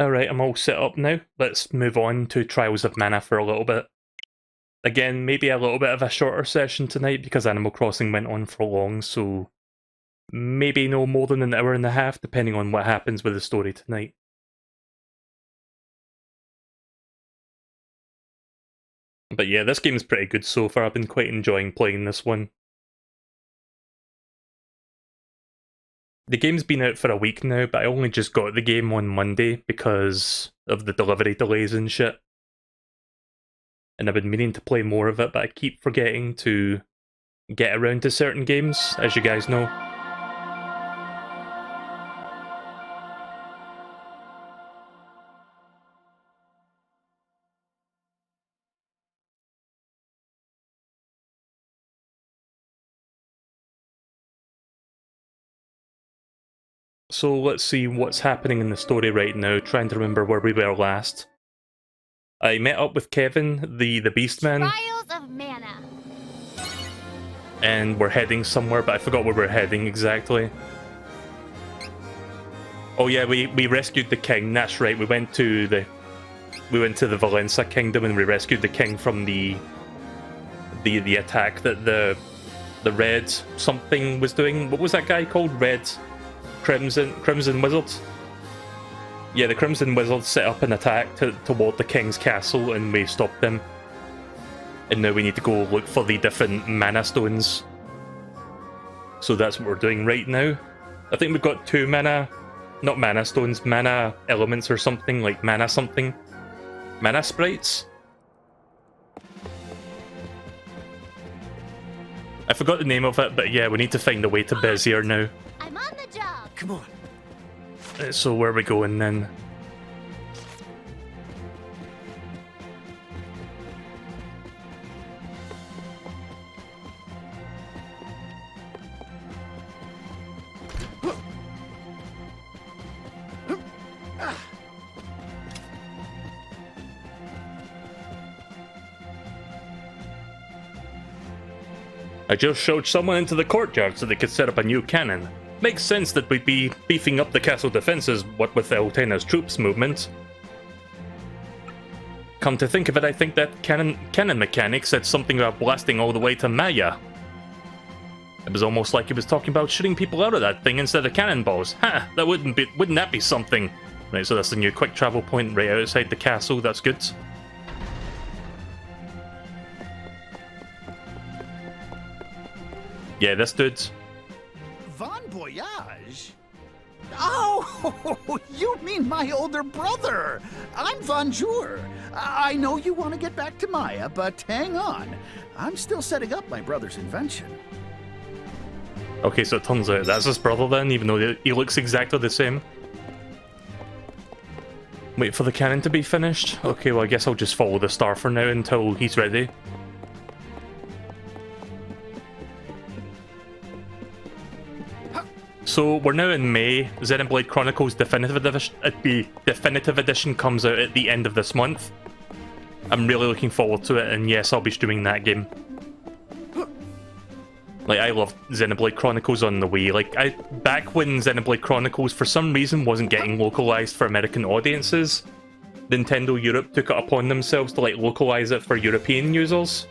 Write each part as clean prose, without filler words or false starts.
Alright, I'm all set up now. Let's move on to Trials of Mana for a little bit. Again, maybe a little bit of a shorter session tonight because Animal Crossing went on for long, so maybe no more than an hour and a half, depending on what happens with the story tonight. But yeah, this game's pretty good so far. I've been quite enjoying playing this one. The game's been out for a week now, but I only just got the game on Monday because of the delivery delays and shit. And I've been meaning to play more of it, but I keep forgetting to get around to certain games, as you guys know. So let's see what's happening in the story right now, trying to remember where we were last. I met up with Kevin, the Beastman. Trials of Mana. And we're heading somewhere, but I forgot where we're heading exactly. Oh yeah, we rescued the king, that's right, we went to the Valenza kingdom and we rescued the king from the attack that the red something was doing. What was that guy called? Crimson Wizard? Yeah, the Crimson Wizard set up an attack toward the king's castle and we stopped them. And now we need to go look for the different mana stones. So that's what we're doing right now. I think we've got 2 mana, not mana stones, mana elements or something, like mana something. Mana sprites? I forgot the name of it, but yeah, we need to find a way to Bezier now. I'm on the job. Come on. So where are we going then? I just showed someone into the courtyard so they could set up a new cannon. Makes sense that we'd be beefing up the castle defenses, what with Eltena's troops movement. Come to think of it, I think that cannon mechanic said something about blasting all the way to Maya. It was almost like he was talking about shooting people out of that thing instead of cannonballs. Ha! That wouldn't that be something? Right, so that's the new quick travel point right outside the castle, that's good. Yeah, this dude. Bon Voyage? Oh, you mean my older brother. I'm Bonjour. I know you want to get back to Maya, but hang on. I'm still setting up my brother's invention. Okay, so it turns out that's his brother then, even though he looks exactly the same. Wait for the cannon to be finished? Okay, well I guess I'll just follow the star for now until he's ready. So we're now in May. Xenoblade Chronicles Definitive Edition comes out at the end of this month. I'm really looking forward to it, and yes, I'll be streaming that game. Like, I love Xenoblade Chronicles on the Wii. Like, back when Xenoblade Chronicles for some reason wasn't getting localized for American audiences, Nintendo Europe took it upon themselves to like localize it for European users.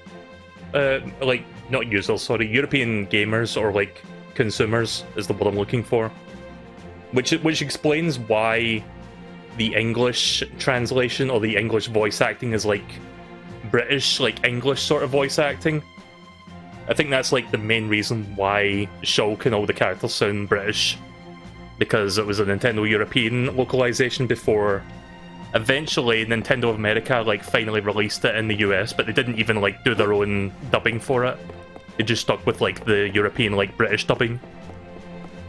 Like, not users, sorry, European gamers or like consumers is the word I'm looking for. Which explains why the English translation or the English voice acting is like British, like English sort of voice acting. I think that's like the main reason why Shulk and all the characters sound British. Because it was a Nintendo European localization before eventually Nintendo of America like finally released it in the US, but they didn't even like do their own dubbing for it. They just stuck with like the European like British dubbing.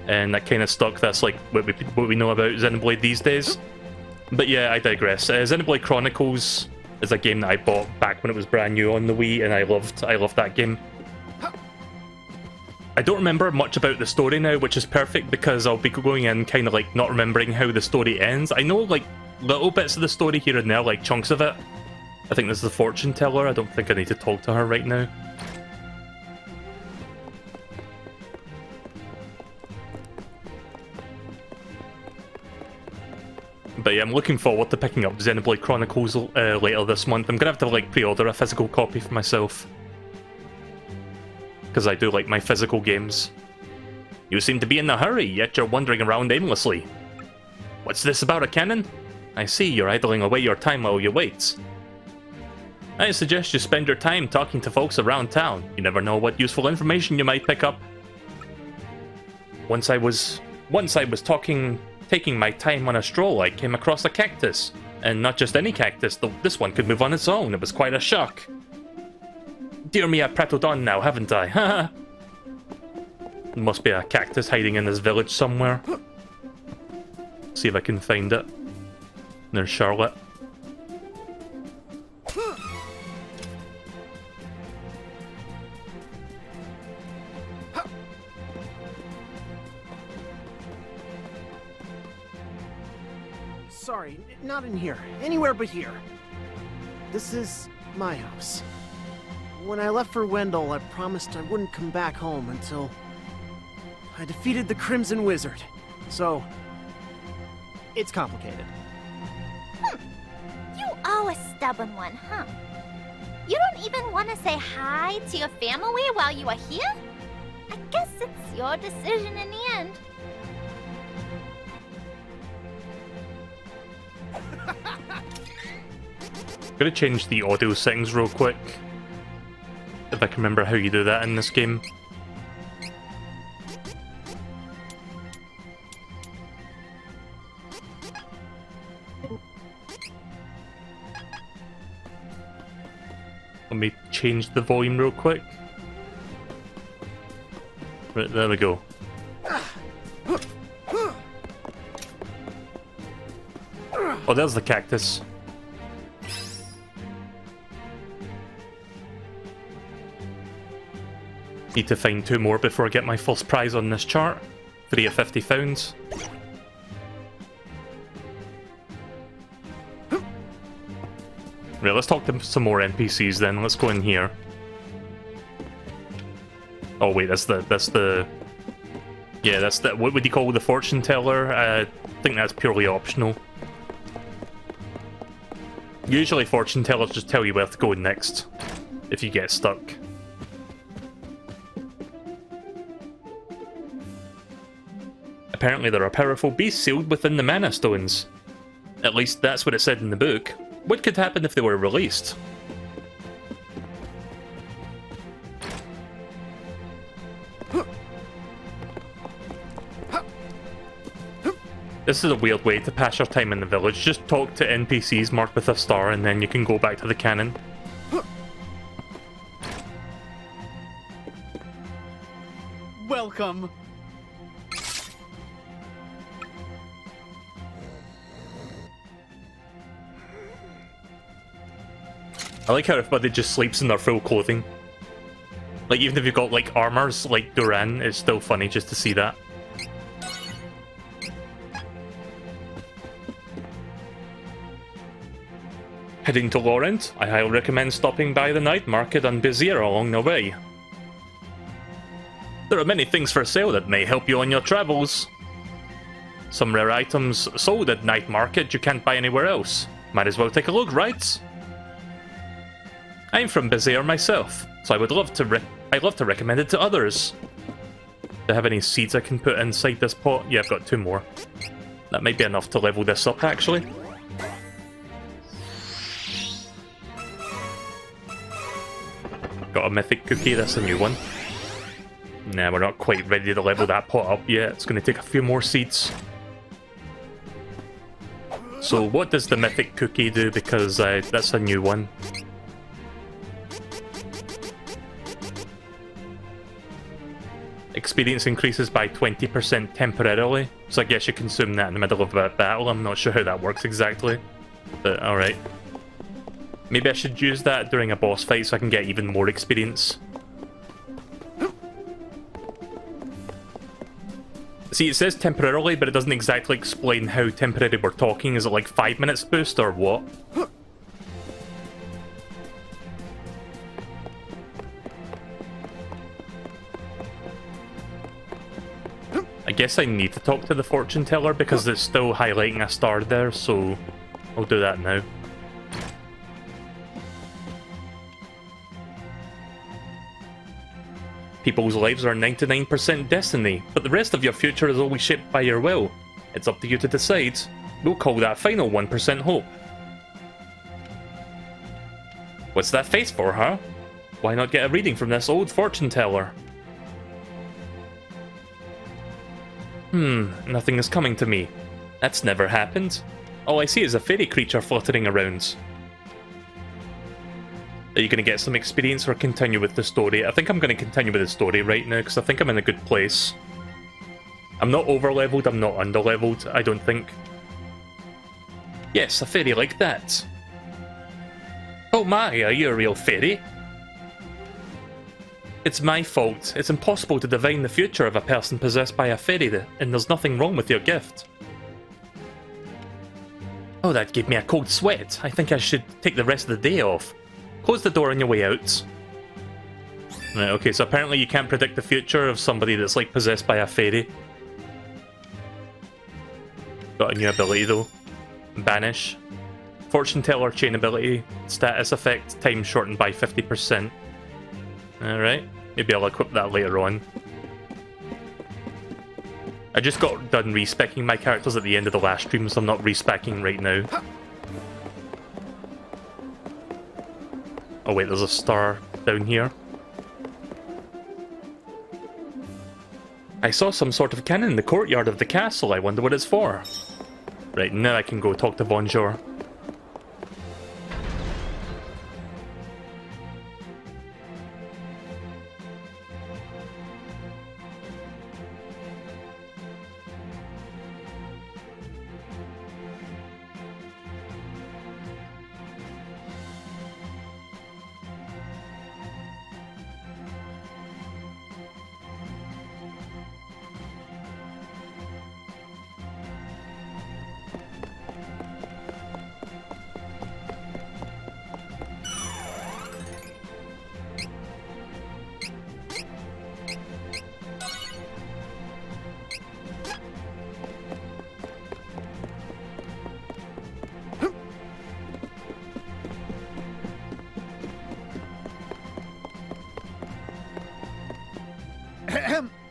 And that kind of stuck. That's like what we know about Xenoblade these days. But yeah, I digress. Xenoblade Chronicles is a game that I bought back when it was brand new on the Wii, and I loved that game. I don't remember much about the story now, which is perfect because I'll be going in kind of like not remembering how the story ends. I know like little bits of the story here and there, like chunks of it. I think this is the fortune teller. I don't think I need to talk to her right now. But yeah, I'm looking forward to picking up Xenoblade Chronicles later this month. I'm gonna have to like pre-order a physical copy for myself. Because I do like my physical games. You seem to be in a hurry, yet you're wandering around aimlessly. What's this about a cannon? I see you're idling away your time while you wait. I suggest you spend your time talking to folks around town. You never know what useful information you might pick up. Once I was taking my time on a stroll, I came across a cactus. And not just any cactus, though this one could move on its own. It was quite a shock. Dear me, I've prattled on now, haven't I? Haha. Must be a cactus hiding in this village somewhere. See if I can find it. There's Charlotte. Sorry, not in here. Anywhere but here. This is my house. When I left for Wendell, I promised I wouldn't come back home until I defeated the Crimson Wizard. So, it's complicated. You are a stubborn one, huh? You don't even want to say hi to your family while you are here? I guess it's your decision in the end. Gotta change the audio settings real quick. If I can remember how you do that in this game. Let me change the volume real quick. Right, there we go. Oh, there's the cactus. Need to find 2 more before I get my first prize on this chart. 3 of 50 found. Right, let's talk to some more NPCs then. Let's go in here. Oh wait, that's the... Yeah, that's the... What would you call the fortune teller? I think that's purely optional. Usually fortune tellers just tell you where to go next, if you get stuck. Apparently there are powerful beasts sealed within the Mana Stones. At least that's what it said in the book. What could happen if they were released? This is a weird way to pass your time in the village. Just talk to NPCs marked with a star and then you can go back to the cannon. Welcome. I like how everybody just sleeps in their full clothing. Like, even if you've got, like, armors like Duran, it's still funny just to see that. Heading to Laurent, I highly recommend stopping by the night market on Bizir along the way. There are many things for sale that may help you on your travels. Some rare items sold at night market you can't buy anywhere else. Might as well take a look, right? I'm from Bizir myself, so I'd love to recommend it to others. Do I have any seeds I can put inside this pot? Yeah, I've got 2 more. That might be enough to level this up, actually. Got a mythic cookie, that's a new one. Nah, we're not quite ready to level that pot up yet. It's going to take a few more seeds. So what does the mythic cookie do? Because that's a new one. Experience increases by 20% temporarily, so I guess you consume that in the middle of a battle. I'm not sure how that works exactly, but alright. Maybe I should use that during a boss fight so I can get even more experience. See, it says temporarily, but it doesn't exactly explain how temporary we're talking. Is it like 5 minutes boost or what? I I guess I need to talk to the fortune teller because it's still highlighting a star there, so I'll do that now. People's lives are 99% destiny, but the rest of your future is always shaped by your will. It's up to you to decide. We'll call that final 1% hope. What's that face for, huh? Why not get a reading from this old fortune teller? Nothing is coming to me. That's never happened. All I see is a fairy creature fluttering around. Are you going to get some experience or continue with the story? I think I'm going to continue with the story right now, because I think I'm in a good place. I'm not over-leveled, I'm not under-leveled, I don't think. Yes, a fairy like that. Oh my, are you a real fairy? It's my fault. It's impossible to divine the future of a person possessed by a fairy, and there's nothing wrong with your gift. Oh, that gave me a cold sweat. I think I should take the rest of the day off. Close the door on your way out. Right, okay, so apparently you can't predict the future of somebody that's like possessed by a fairy. Got a new ability though. Banish. Fortune teller chain ability. Status effect, time shortened by 50%. Alright, maybe I'll equip that later on. I just got done respecking my characters at the end of the last stream, so I'm not respecking right now. Oh wait, there's a star down here. I saw some sort of cannon in the courtyard of the castle. I wonder what it's for. Right, now I can go talk to Bonjour.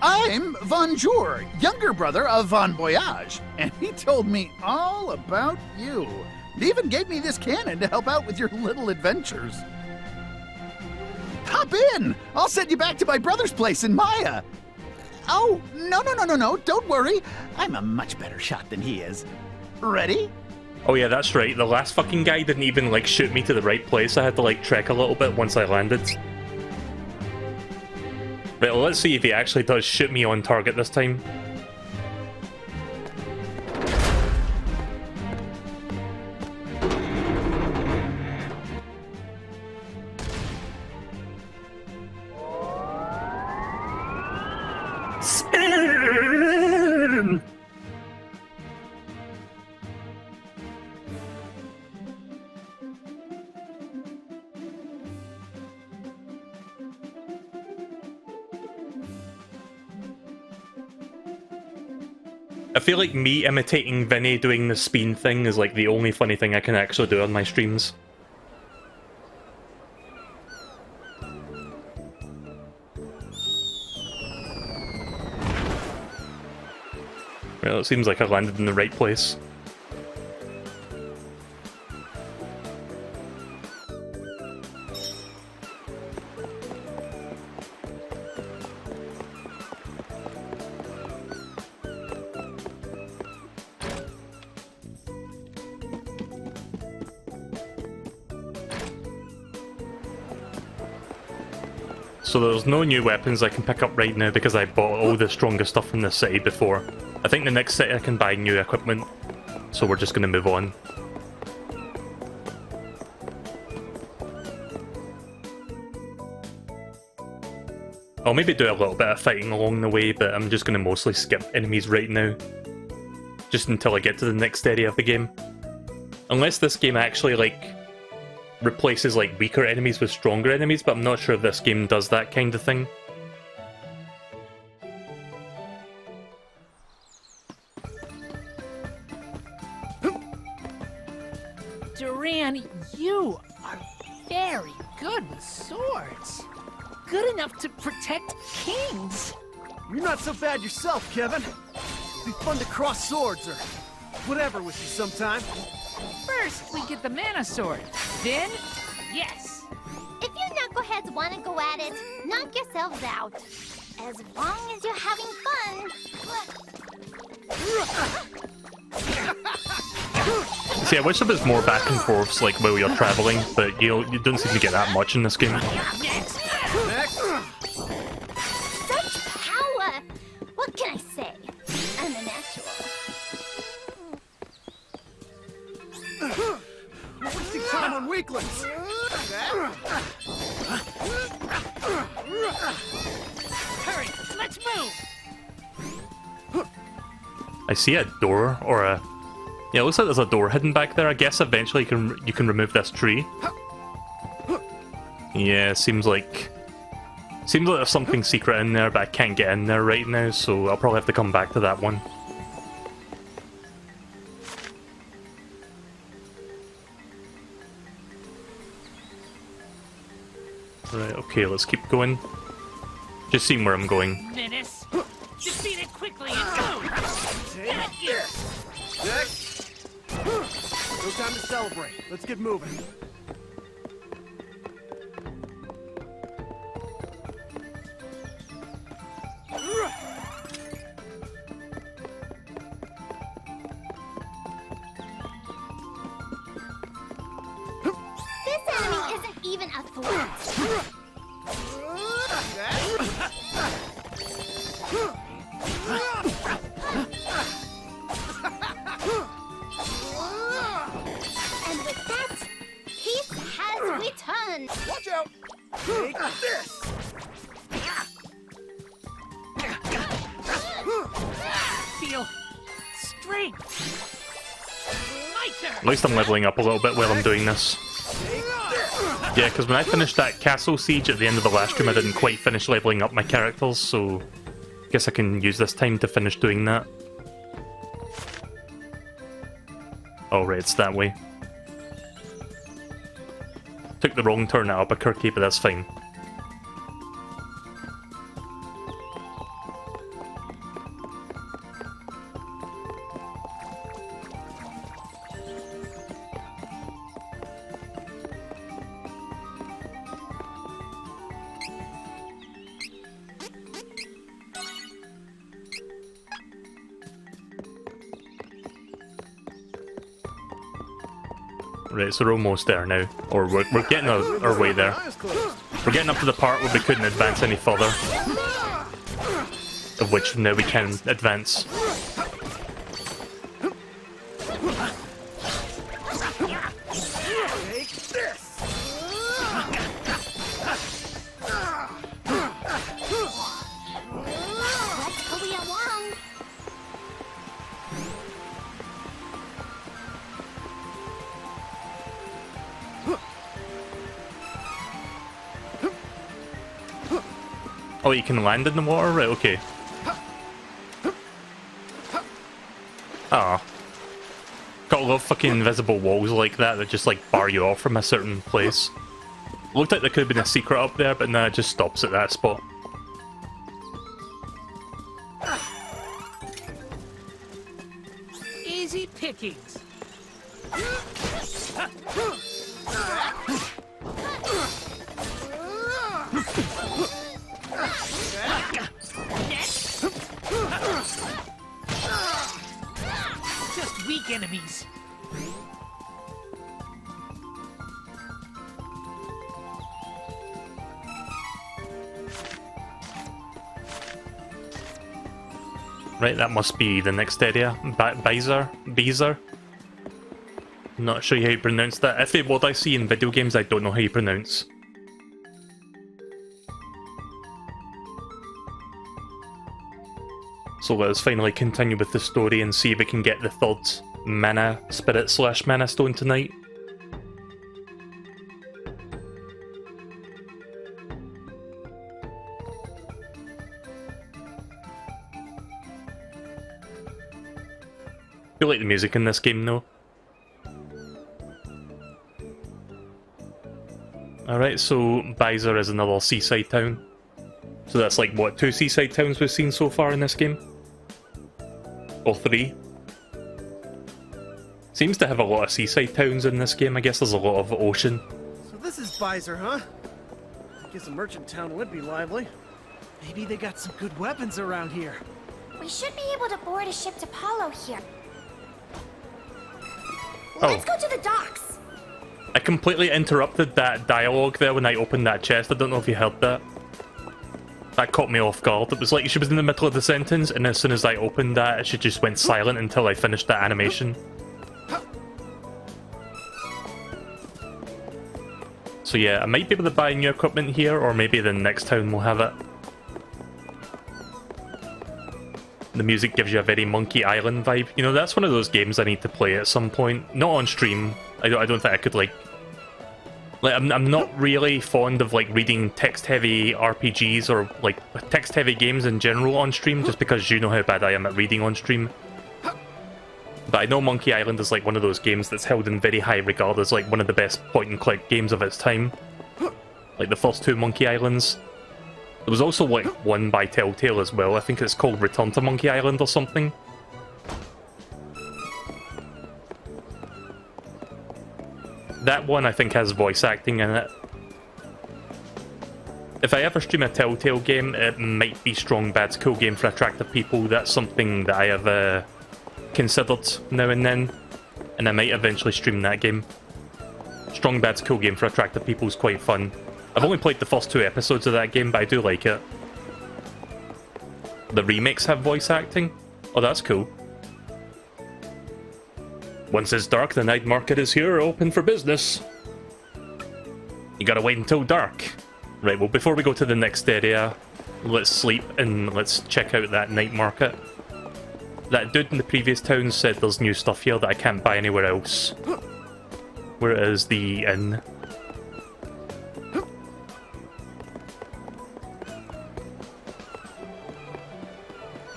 I'm Bonjour, younger brother of Bon Voyage, and he told me all about you. He even gave me this cannon to help out with your little adventures. Hop in! I'll send you back to my brother's place in Maya. Oh, no, don't worry. I'm a much better shot than he is. Ready? Oh yeah, that's right. The last fucking guy didn't even like shoot me to the right place. I had to like trek a little bit once I landed. Right, well, let's see if he actually does shoot me on target this time. Spin! I feel like me imitating Vinny doing the spin thing is like the only funny thing I can actually do on my streams. Well, it seems like I landed in the right place. So there's no new weapons I can pick up right now because I bought all the strongest stuff from the city before. I think the next city I can buy new equipment, so we're just going to move on. I'll maybe do a little bit of fighting along the way, but I'm just going to mostly skip enemies right now. Just until I get to the next area of the game. Unless this game actually, like, replaces like weaker enemies with stronger enemies, but I'm not sure if this game does that kind of thing. Duran, you are very good with swords. Good enough to protect kings. You're not so bad yourself, Kevin. It'd be fun to cross swords or whatever with you sometime. First, we get the mana sword. Then, yes. If you knuckleheads want to go at it, knock yourselves out. As long as you're having fun. See, I wish there was more back and forths, like, while you're traveling, but you don't seem to get that much in this game. Next. Such power! What can I say? I'm a natural. We're wasting time on weaklings. Hurry, let's move. I see a door, or a... Yeah, it looks like there's a door hidden back there. I guess eventually you can remove this tree. Yeah, seems like there's something secret in there, but I can't get in there right now, so I'll probably have to come back to that one. Right, okay, let's keep going. Just seeing where I'm going. Menace. Defeat it quickly and go. Take this. Next. No time to celebrate. Let's get moving. This enemy isn't even a threat. And with that, peace has returned. Watch out! Take this. Feel strength. My turn. At least I'm leveling up a little bit while I'm doing this. Yeah, because when I finished that castle siege at the end of the last stream, I didn't quite finish leveling up my characters, so I guess I can use this time to finish doing that. Oh, right, it's that way. Took the wrong turn at Albuquerque, but that's fine. Right, so we're almost there now. Or we're getting our way there. We're getting up to the part where we couldn't advance any further. Of which now we can advance. Take this. Let's hurry along. Oh, you can land in the water? Right, okay. Ah. Got a lot of fucking invisible walls like that that just, like, bar you off from a certain place. Looked like there could have been a secret up there, but no, it just stops at that spot. Easy pickings. Just weak enemies. Right, that must be the next area. Beezer? Not sure how you pronounce that. If it what I see in video games, I don't know how you pronounce. So let us finally continue with the story and see if we can get the third mana spirit / mana stone tonight. I feel like the music in this game though. Alright, so Baiser is another seaside town. So that's like, what, 2 seaside towns we've seen so far in this game? Or 3? Seems to have a lot of seaside towns in this game. I guess there's a lot of ocean. So this is Baiser, huh? I guess a merchant town would be lively. Maybe they got some good weapons around here. We should be able to board a ship to Palo here. Oh. Let's go to the docks. I completely interrupted that dialogue there when I opened that chest. I don't know if you heard that. That caught me off guard. It was like she was in the middle of the sentence, and as soon as I opened that, she just went silent until I finished that animation. So yeah, I might be able to buy new equipment here, or maybe the next town will have it. The music gives you a very Monkey Island vibe. You know, that's one of those games I need to play at some point. Not on stream. I don't think I could, like I'm not really fond of, like, reading text-heavy RPGs or, like, text-heavy games in general on stream, just because you know how bad I am at reading on stream. But I know Monkey Island is, like, one of those games that's held in very high regard as, like, one of the best point-and-click games of its time. Like, the first 2 Monkey Islands. There was also, like, one by Telltale as well. I think it's called Return to Monkey Island or something. That one, I think, has voice acting in it. If I ever stream a Telltale game, it might be Strong Bad's Cool Game for Attractive People. That's something that I have considered now and then, and I might eventually stream that game. Strong Bad's Cool Game for Attractive People is quite fun. I've only played the first 2 episodes of that game, but I do like it. The remakes have voice acting? Oh, that's cool. Once it's dark, the night market is here, open for business. You gotta wait until dark. Right, well, before we go to the next area, let's sleep and let's check out that night market. That dude in the previous town said there's new stuff here that I can't buy anywhere else. Where is the inn?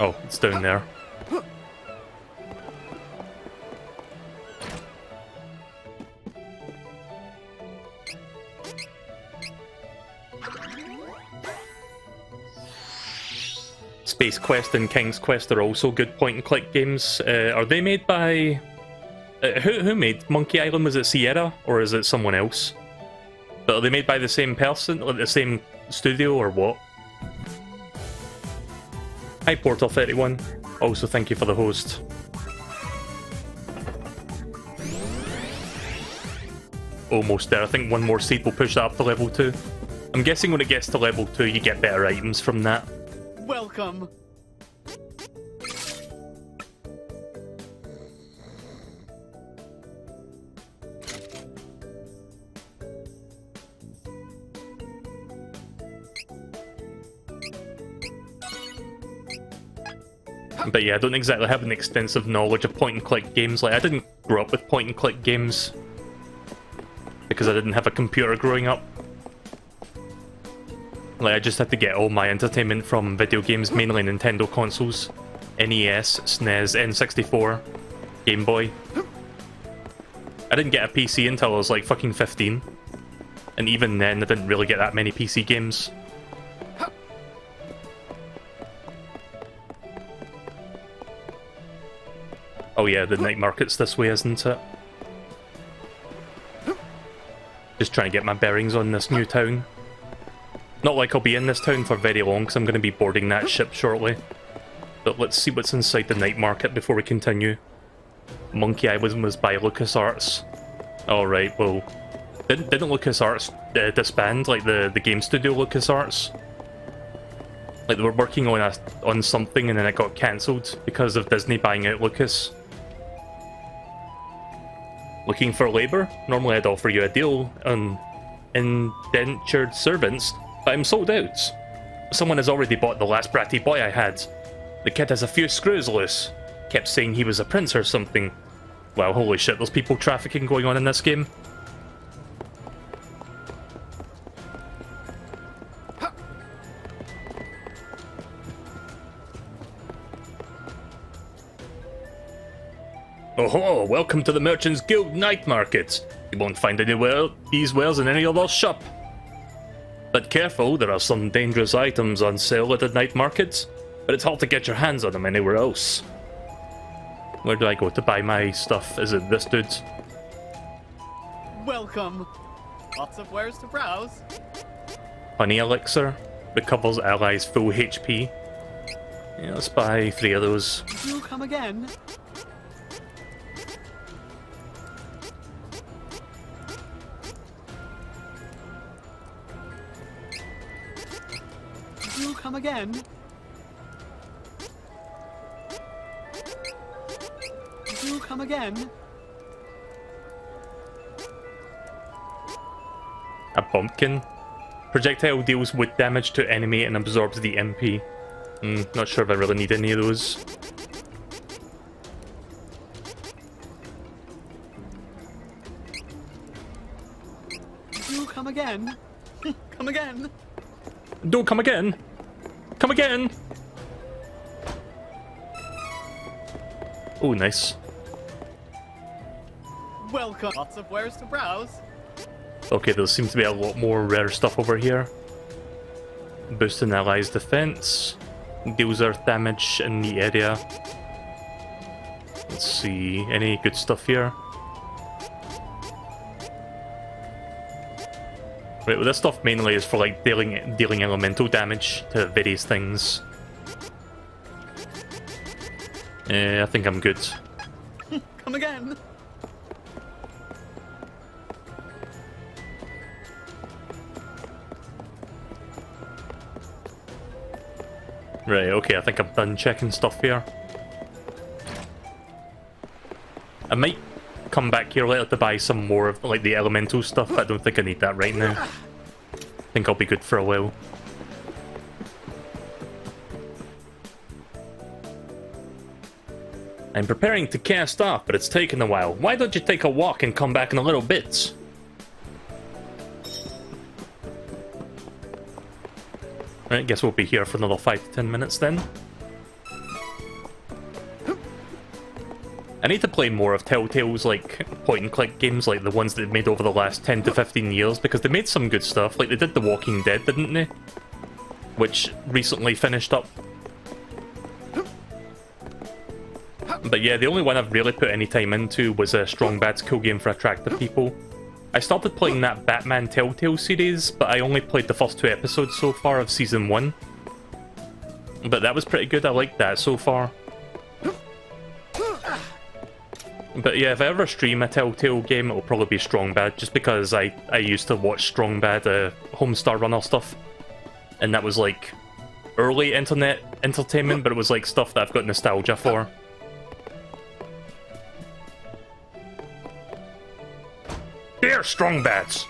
Oh, it's down there. Space Quest and King's Quest are also good point-and-click games. Are they made by... who made Monkey Island? Was it Sierra, or is it someone else? But are they made by the same person, like the same studio, or what? Hi, Porter31. Also, thank you for the host. Almost there. I think one more seed will push that up to level 2. I'm guessing when it gets to level 2, you get better items from that. Welcome. But yeah, I don't exactly have an extensive knowledge of point-and-click games. Like, I didn't grow up with point-and-click games because I didn't have a computer growing up. Like, I just had to get all my entertainment from video games, mainly Nintendo consoles. NES, SNES, N64, Game Boy. I didn't get a PC until I was like fucking 15. And even then, I didn't really get that many PC games. Oh yeah, the night market's this way, isn't it? Just trying to get my bearings on this new town. Not like I'll be in this town for very long, because I'm going to be boarding that ship shortly. But let's see what's inside the night market before we continue. Monkey Island was by LucasArts. Alright, well... Didn't LucasArts disband, like the game studio LucasArts? Like, they were working on something and then it got cancelled because of Disney buying out Lucas. Looking for labour? Normally I'd offer you a deal on indentured servants, but I'm sold out. Someone has already bought the last bratty boy I had. The kid has a few screws loose. Kept saying he was a prince or something. Wow, holy shit, there's people trafficking going on in this game. Oh, welcome to the Merchants Guild Night Market. You won't find these wares in any other shop. But careful, there are some dangerous items on sale at the night markets, but it's hard to get your hands on them anywhere else. Where do I go to buy my stuff? Is it this dude? Welcome. Lots of wares to browse. Honey elixir. Recovers allies' full HP. Yeah, let's buy 3 of those. Do come again. Do come again. Do come again. A pumpkin. Projectile deals wood damage to enemy and absorbs the MP. Not sure if I really need any of those. Do come again. Come again. Don't come again! Come again! Oh, nice. Welcome. Lots of wares to browse. Okay, there seems to be a lot more rare stuff over here. Boosting allies' defense. Deals earth damage in the area. Let's see, any good stuff here? Right, well this stuff mainly is for like dealing elemental damage to various things. I think I'm good. Come again. Right, okay, I think I'm done checking stuff here. I might come back here later to buy some more of like the elemental stuff, but I don't think I need that right now. I think I'll be good for a while. I'm preparing to cast off, but it's taken a while. Why don't you take a walk and come back in a little bit? Right, guess we'll be here for another 5 to 10 minutes then. I need to play more of Telltale's like point-and-click games like the ones they've made over the last 10 to 15 years, because they made some good stuff. Like they did The Walking Dead, didn't they? Which recently finished up. But yeah, the only one I've really put any time into was a Strong Bad's cool game for attractive people. I started playing that Batman Telltale series, but I only played the first 2 episodes so far of Season 1. But that was pretty good, I liked that so far. But yeah, if I ever stream a Telltale game, it'll probably be Strong Bad, just because I used to watch Strong Bad Homestar Runner stuff. And that was like early internet entertainment, but it was like stuff that I've got nostalgia for. Dear Strong Bats,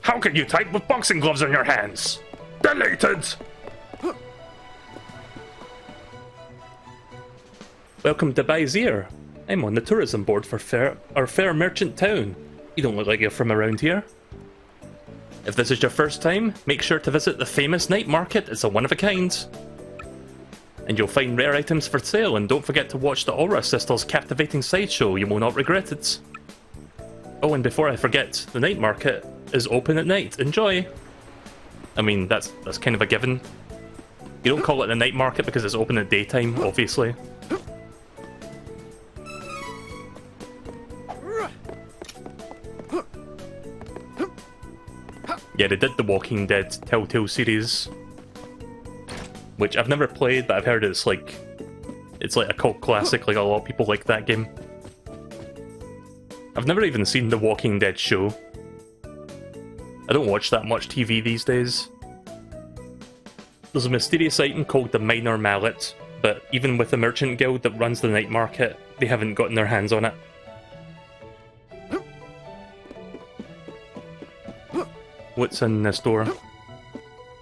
how can you type with boxing gloves in your hands? Deleted! Welcome to Baizir. I'm on the tourism board for Fair Merchant Town. You don't look like you're from around here. If this is your first time, make sure to visit the famous night market. It's a one-of-a-kind. And you'll find rare items for sale, and don't forget to watch the Aura Sisters' captivating sideshow. You will not regret it. Oh, and before I forget, the night market is open at night. Enjoy! I mean, that's kind of a given. You don't call it the night market because it's open at daytime, obviously. Yeah, they did the Walking Dead Telltale series, which I've never played, but I've heard it's like a cult classic. Like a lot of people like that game. I've never even seen the Walking Dead show. I don't watch that much TV these days. There's a mysterious item called the Minor Mallet, but even with the merchant guild that runs the night market, they haven't gotten their hands on it. What's in this door?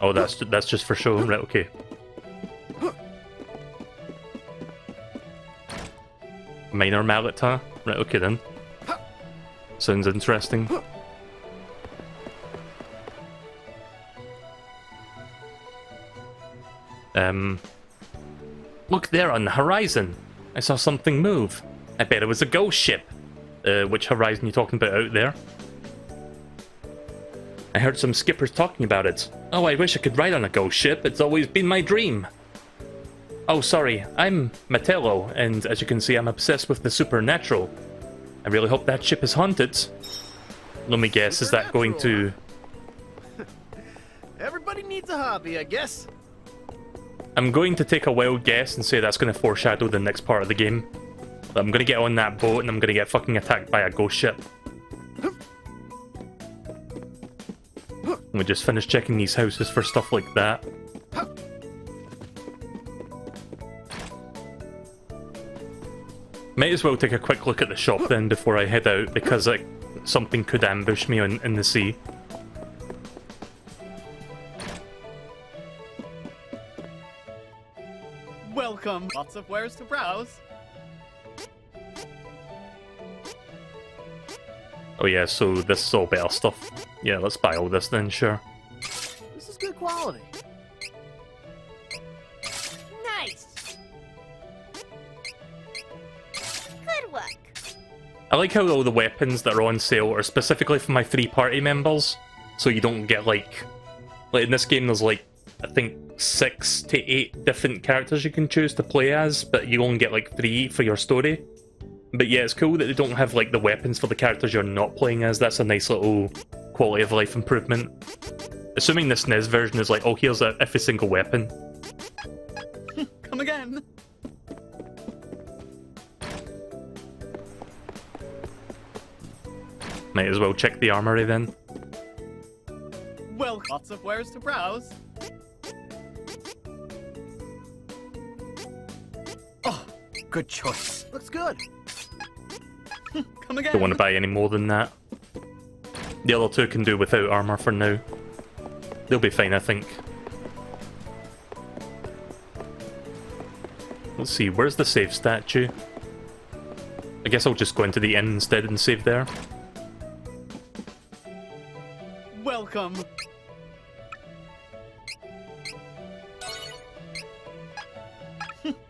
Oh, that's just for show, right? Okay. Minor mallet, huh? Right, okay then. Sounds interesting. Look there on the horizon. I saw something move. I bet it was a ghost ship. Which horizon are you talking about out there? I heard some skippers talking about it. Oh, I wish I could ride on a ghost ship. It's always been my dream. Oh, sorry. I'm Mattello, and as you can see, I'm obsessed with the supernatural. I really hope that ship is haunted. Let me guess, is that going to... Everybody needs a hobby, I guess. I'm going to take a wild guess and say that's going to foreshadow the next part of the game. I'm going to get on that boat and I'm going to get fucking attacked by a ghost ship. We just finished checking these houses for stuff like that. Might as well take a quick look at the shop then before I head out, because like something could ambush me in the sea. Welcome. Lots of wares to browse. Oh yeah, so this is all better stuff. Yeah, let's buy all this then, sure. This is good quality. Nice. Good work. I like how all the weapons that are on sale are specifically for my 3 party members, so you don't get like in this game there's like, I think 6 to 8 different characters you can choose to play as, but you only get like 3 for your story. But yeah, it's cool that they don't have like the weapons for the characters you're not playing as. That's a nice little quality of life improvement. Assuming this SNES version is like, oh, here's every single weapon. Come again. Might as well check the armory then. Well, lots of wares to browse. Oh, good choice. Looks good. Come again. Don't want to buy any more than that. The other 2 can do without armor for now. They'll be fine, I think. Let's see, where's the save statue? I guess I'll just go into the inn instead and save there. Welcome.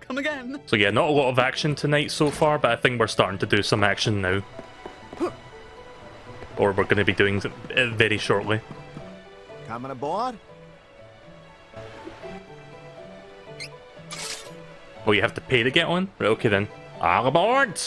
Come again. So yeah, not a lot of action tonight so far, but I think we're starting to do some action now. Or we're going to be doing it very shortly. Coming aboard? Oh, you have to pay to get on? Right, okay then. All aboard!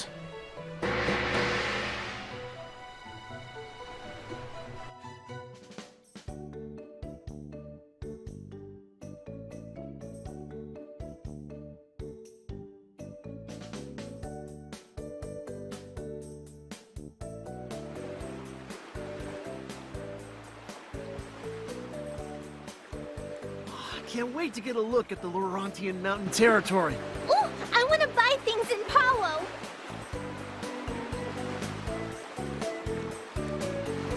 Can't wait to get a look at the Laurentian mountain territory. Ooh, I want to buy things in Paolo.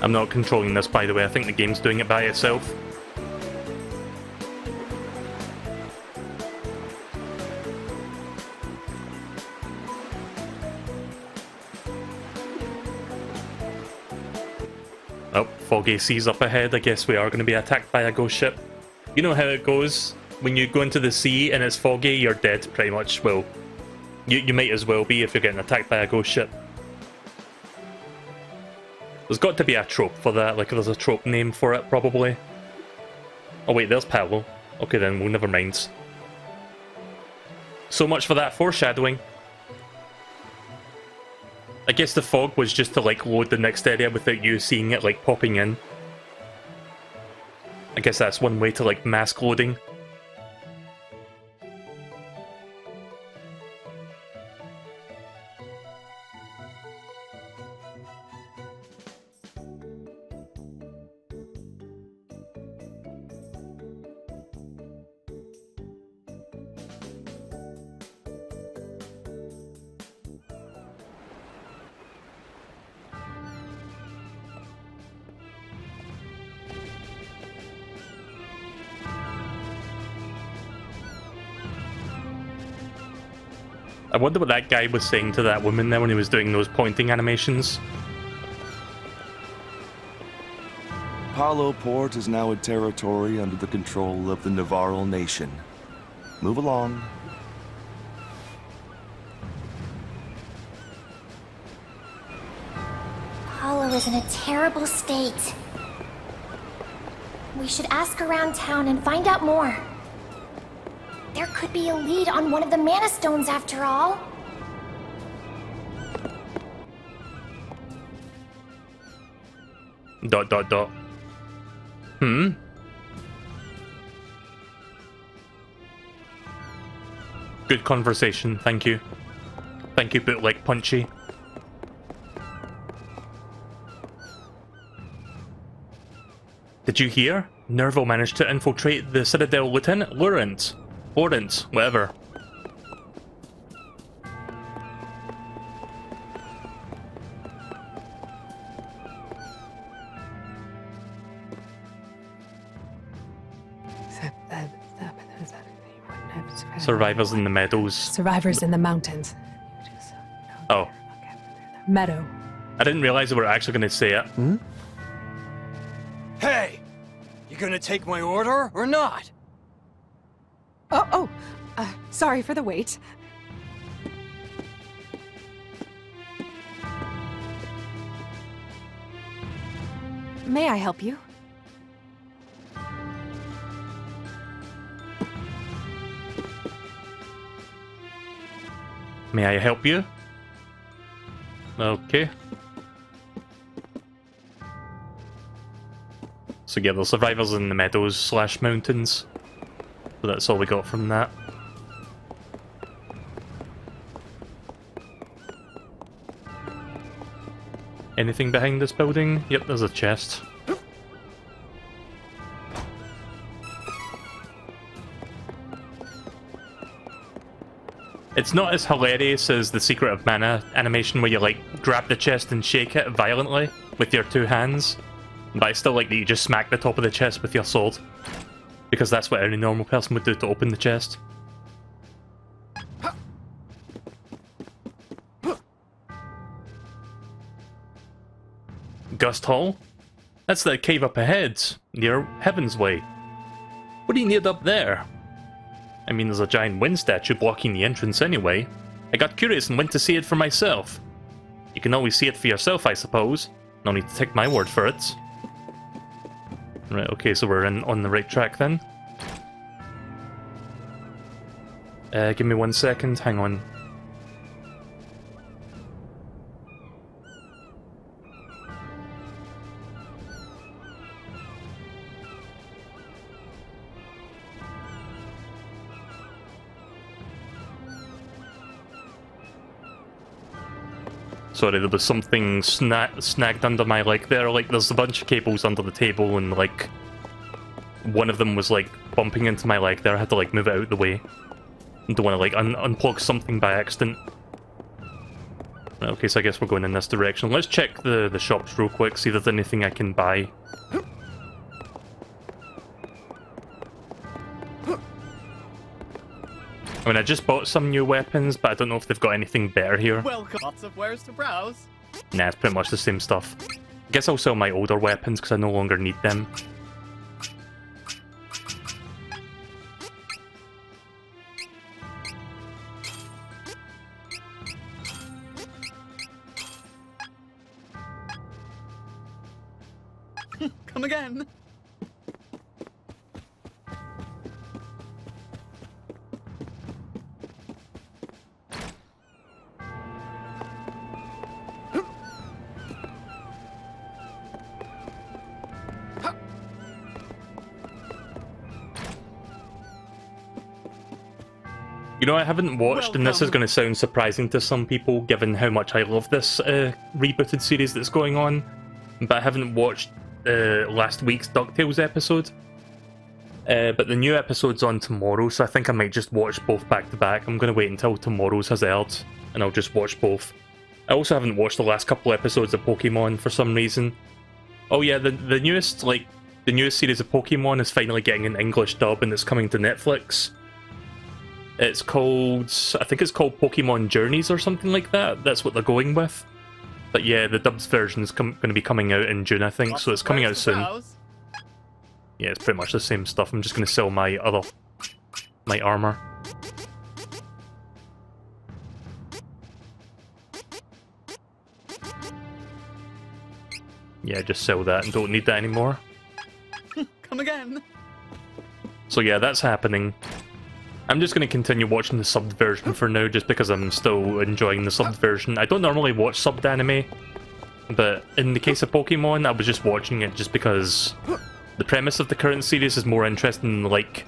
I'm not controlling this, by the way. I think the game's doing it by itself. Oh, foggy seas up ahead. I guess we are going to be attacked by a ghost ship. You know how it goes. When you go into the sea and it's foggy, you're dead, pretty much. Well, you might as well be if you're getting attacked by a ghost ship. There's got to be a trope for that, like there's a trope name for it, probably. Oh wait, there's Paolo. Okay then, well, never mind. So much for that foreshadowing. I guess the fog was just to like load the next area without you seeing it like popping in. I guess that's one way to like mask loading. I wonder what that guy was saying to that woman there when he was doing those pointing animations. Paolo Port is now a territory under the control of the Navarro nation. Move along. Paolo is in a terrible state. We should ask around town and find out more. There could be a lead on one of the mana stones after all. Dot dot dot. Good conversation, thank you. Thank you, Bootleg Punchy. Did you hear? Nerval managed to infiltrate the Citadel. Lieutenant Lawrence, whatever. Survivors in the meadows. Survivors in the mountains. Oh. Meadow. I didn't realize they were actually going to say it. Hey! You gonna take my order or not? Sorry for the wait. May I help you? May I help you? Okay. So yeah, the survivors in the meadows / mountains. So that's all we got from that. Anything behind this building? Yep, there's a chest. It's not as hilarious as the Secret of Mana animation where you like grab the chest and shake it violently with your two hands. But I still like that you just smack the top of the chest with your sword. Because that's what any normal person would do to open the chest. Gust Hall? That's the cave up ahead, near Heaven's Way. What do you need up there? I mean, there's a giant wind statue blocking the entrance anyway. I got curious and went to see it for myself. You can always see it for yourself, I suppose. No need to take my word for it. Right, okay, so we're on the right track then. Give me 1 second, hang on. Sorry, there was something snagged under my leg there. Like, there's a bunch of cables under the table, and, like, one of them was, like, bumping into my leg there. I had to, like, move it out of the way. I don't want to, like, unplug something by accident. Okay, so I guess we're going in this direction. Let's check the shops real quick, see if there's anything I can buy. I mean, I just bought some new weapons, but I don't know if they've got anything better here. Welcome. Lots of wares to browse. Nah, it's pretty much the same stuff. I guess I'll sell my older weapons because I no longer need them. Come again. You know, I haven't watched, and this is going to sound surprising to some people, given how much I love this rebooted series that's going on, but I haven't watched last week's DuckTales episode. But the new episode's on tomorrow, so I think I might just watch both back to back. I'm going to wait until tomorrow's has aired, and I'll just watch both. I also haven't watched the last couple episodes of Pokemon for some reason. Oh yeah, the newest series of Pokemon is finally getting an English dub, and it's coming to Netflix. It's called, I think it's called Pokemon Journeys or something like that. That's what they're going with. But yeah, the dubs version is going to be coming out in June, I think, so it's coming out soon. Yeah, it's pretty much the same stuff. I'm just going to sell my armor. Yeah, just sell that and don't need that anymore. Come again. again. So yeah, that's happening. I'm just going to continue watching the subbed version for now, just because I'm still enjoying the subbed version. I don't normally watch subbed anime, but in the case of Pokemon, I was just watching it just because the premise of the current series is more interesting than like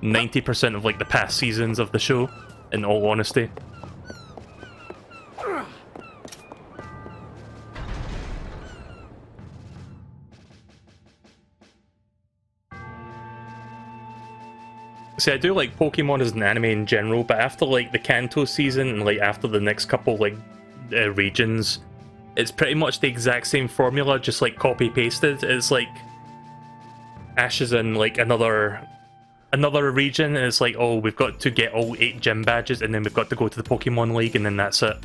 90% of like the past seasons of the show, in all honesty. See, I do like Pokemon as an anime in general, but after like the Kanto season and like after the next couple like regions, it's pretty much the exact same formula, just like copy pasted. It's like Ash is in like another region, and it's like, oh, we've got to get all 8 gym badges, and then we've got to go to the Pokemon League, and then that's it.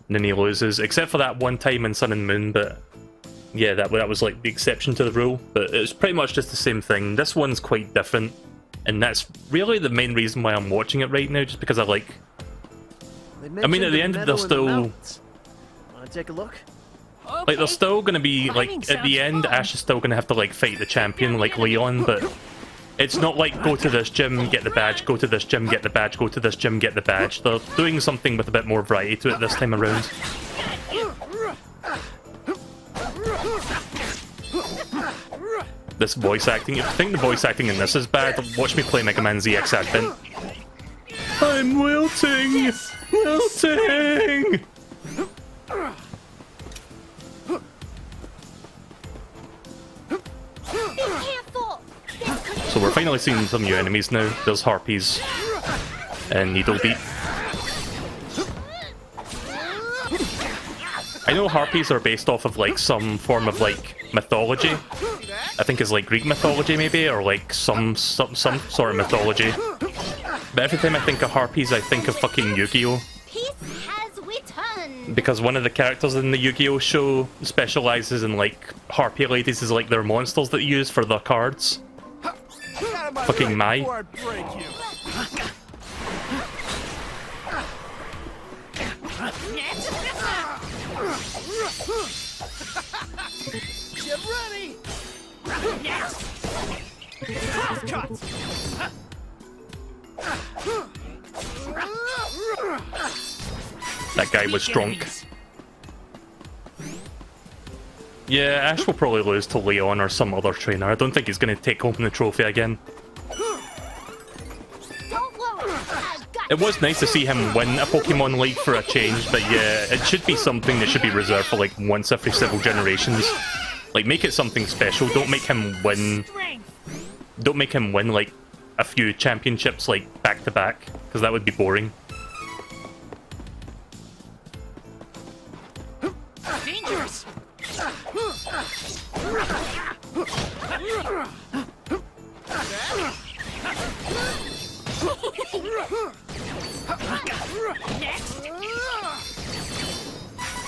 And then he loses, except for that one time in Sun and Moon. But yeah, that was like the exception to the rule. But it's pretty much just the same thing. This one's quite different. And that's really the main reason why I'm watching it right now, just because I like... I mean, at the end, they're still... Wanna take a look? Like, they're still gonna be, like, at the end, Ash is still gonna have to, like, fight the champion, like Leon, but... It's not like, go to this gym, get the badge, go to this gym, get the badge, go to this gym, get the badge. They're doing something with a bit more variety to it this time around. This voice acting, if you think the voice acting in this is bad, watch me play Mega Man ZX Advent. I'm wilting! Wilting! So we're finally seeing some new enemies now. There's Harpies and Needlebeat. I know Harpies are based off of like some form of like mythology. I think it's like Greek mythology maybe, or like some sort of mythology. But every time I think of Harpies, I think of fucking Yu-Gi-Oh! Because one of the characters in the Yu-Gi-Oh! Show specializes in like Harpy ladies is like their monsters that you use for their cards. Fucking Mai. Get ready! That guy was drunk. Yeah, Ash will probably lose to Leon or some other trainer. I don't think he's going to take home the trophy again. It was nice to see him win a Pokemon League for a change, but yeah, it should be something that should be reserved for like once every several generations. Like, make it something special. Don't make him win... Don't make him win like a few championships like back to back, because that would be boring. Dangerous. Next.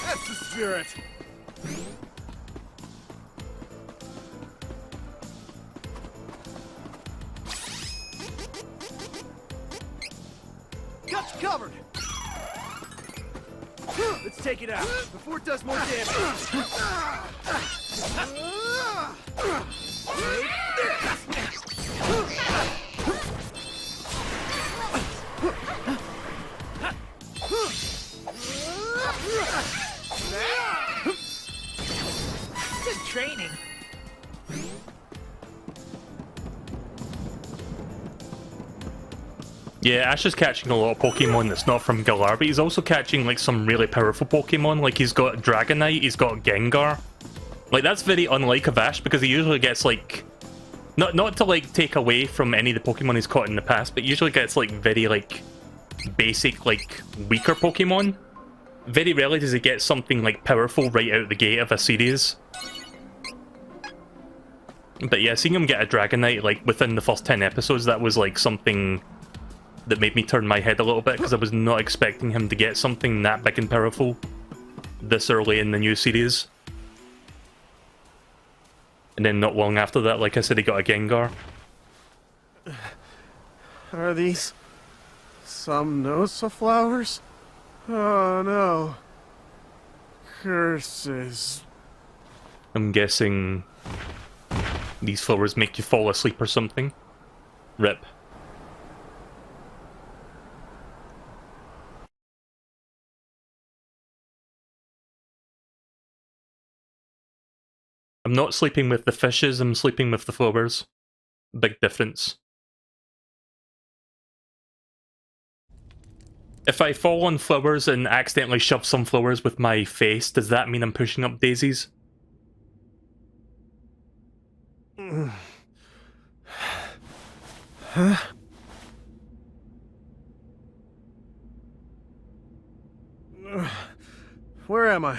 That's the spirit. Got you covered. Let's take it out before it does more damage. Just training. Yeah, Ash is catching a lot of Pokemon that's not from Galar, but he's also catching like some really powerful Pokemon. Like he's got Dragonite, he's got Gengar. Like that's very unlike of Ash because he usually gets like not to like take away from any of the Pokemon he's caught in the past, but usually gets like very like basic like weaker Pokemon. Very rarely does he get something like powerful right out the gate of a series. But yeah, seeing him get a Dragonite like within the first 10 episodes, that was like something that made me turn my head a little bit because I was not expecting him to get something that big and powerful this early in the new series. And then not long after that, like I said, he got a Gengar. Are these some Nosa flowers? Oh no. Curses. I'm guessing These flowers make you fall asleep or something. Rip. I'm not sleeping with the fishes, I'm sleeping with the flowers. Big difference. If I fall on flowers and accidentally shove some flowers with my face, does that mean I'm pushing up daisies? Huh? Where am I?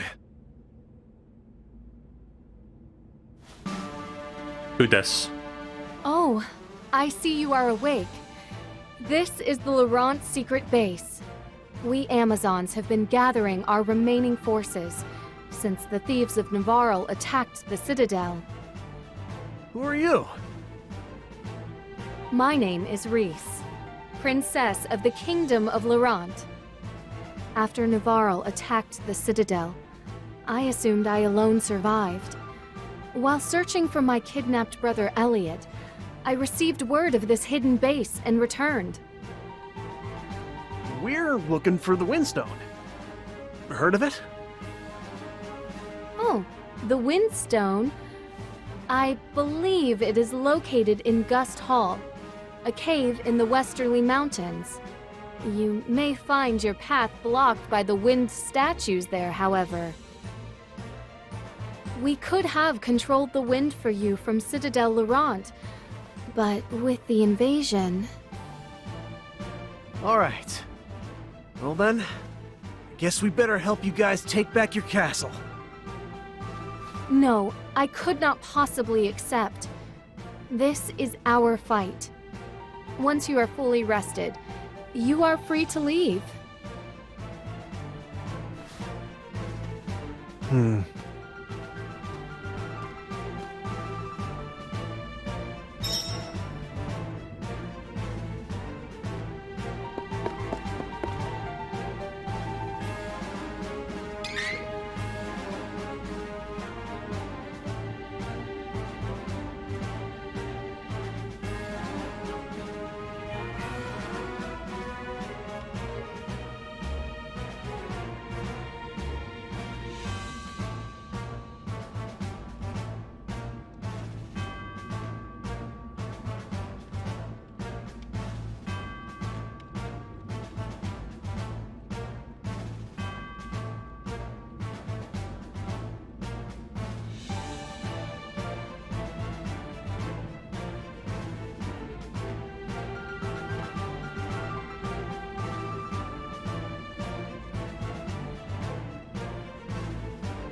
Who dis? Oh, I see you are awake. This is the Laurent secret base. We Amazons have been gathering our remaining forces since the thieves of Navarre attacked the Citadel. Who are you? My name is Reese, Princess of the Kingdom of Laurent. After Navarre attacked the Citadel, I assumed I alone survived. While searching for my kidnapped brother Elliot, I received word of this hidden base and returned. We're looking for the Windstone. Heard of it? Oh, the Windstone? I believe it is located in Gust Hall, a cave in the Westerly Mountains. You may find your path blocked by the wind statues there, however. We could have controlled the wind for you from Citadel Laurent, but with the invasion... All right. Well then, guess we better help you guys take back your castle. No, I could not possibly accept. This is our fight. Once you are fully rested, you are free to leave.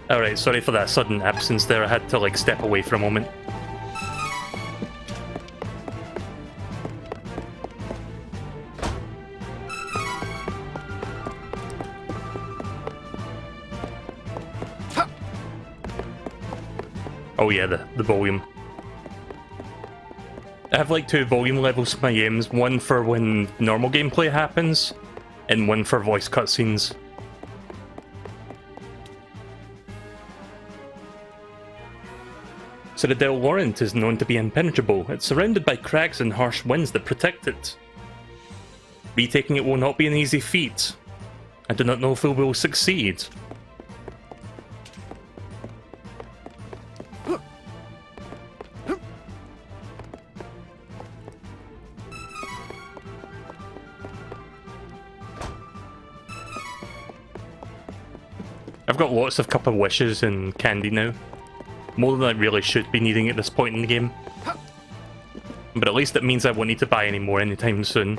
Alright, sorry for that sudden absence there, I had to like step away for a moment. Oh yeah, the volume. I have like 2 volume levels for my games, one for when normal gameplay happens, and one for voice cutscenes. Citadel Laurent is known to be impenetrable. It's surrounded by cracks and harsh winds that protect it. Retaking it will not be an easy feat. I do not know if we will succeed. I've got lots of Cup of Wishes and candy now. More than I really should be needing at this point in the game. But at least it means I won't need to buy any more anytime soon.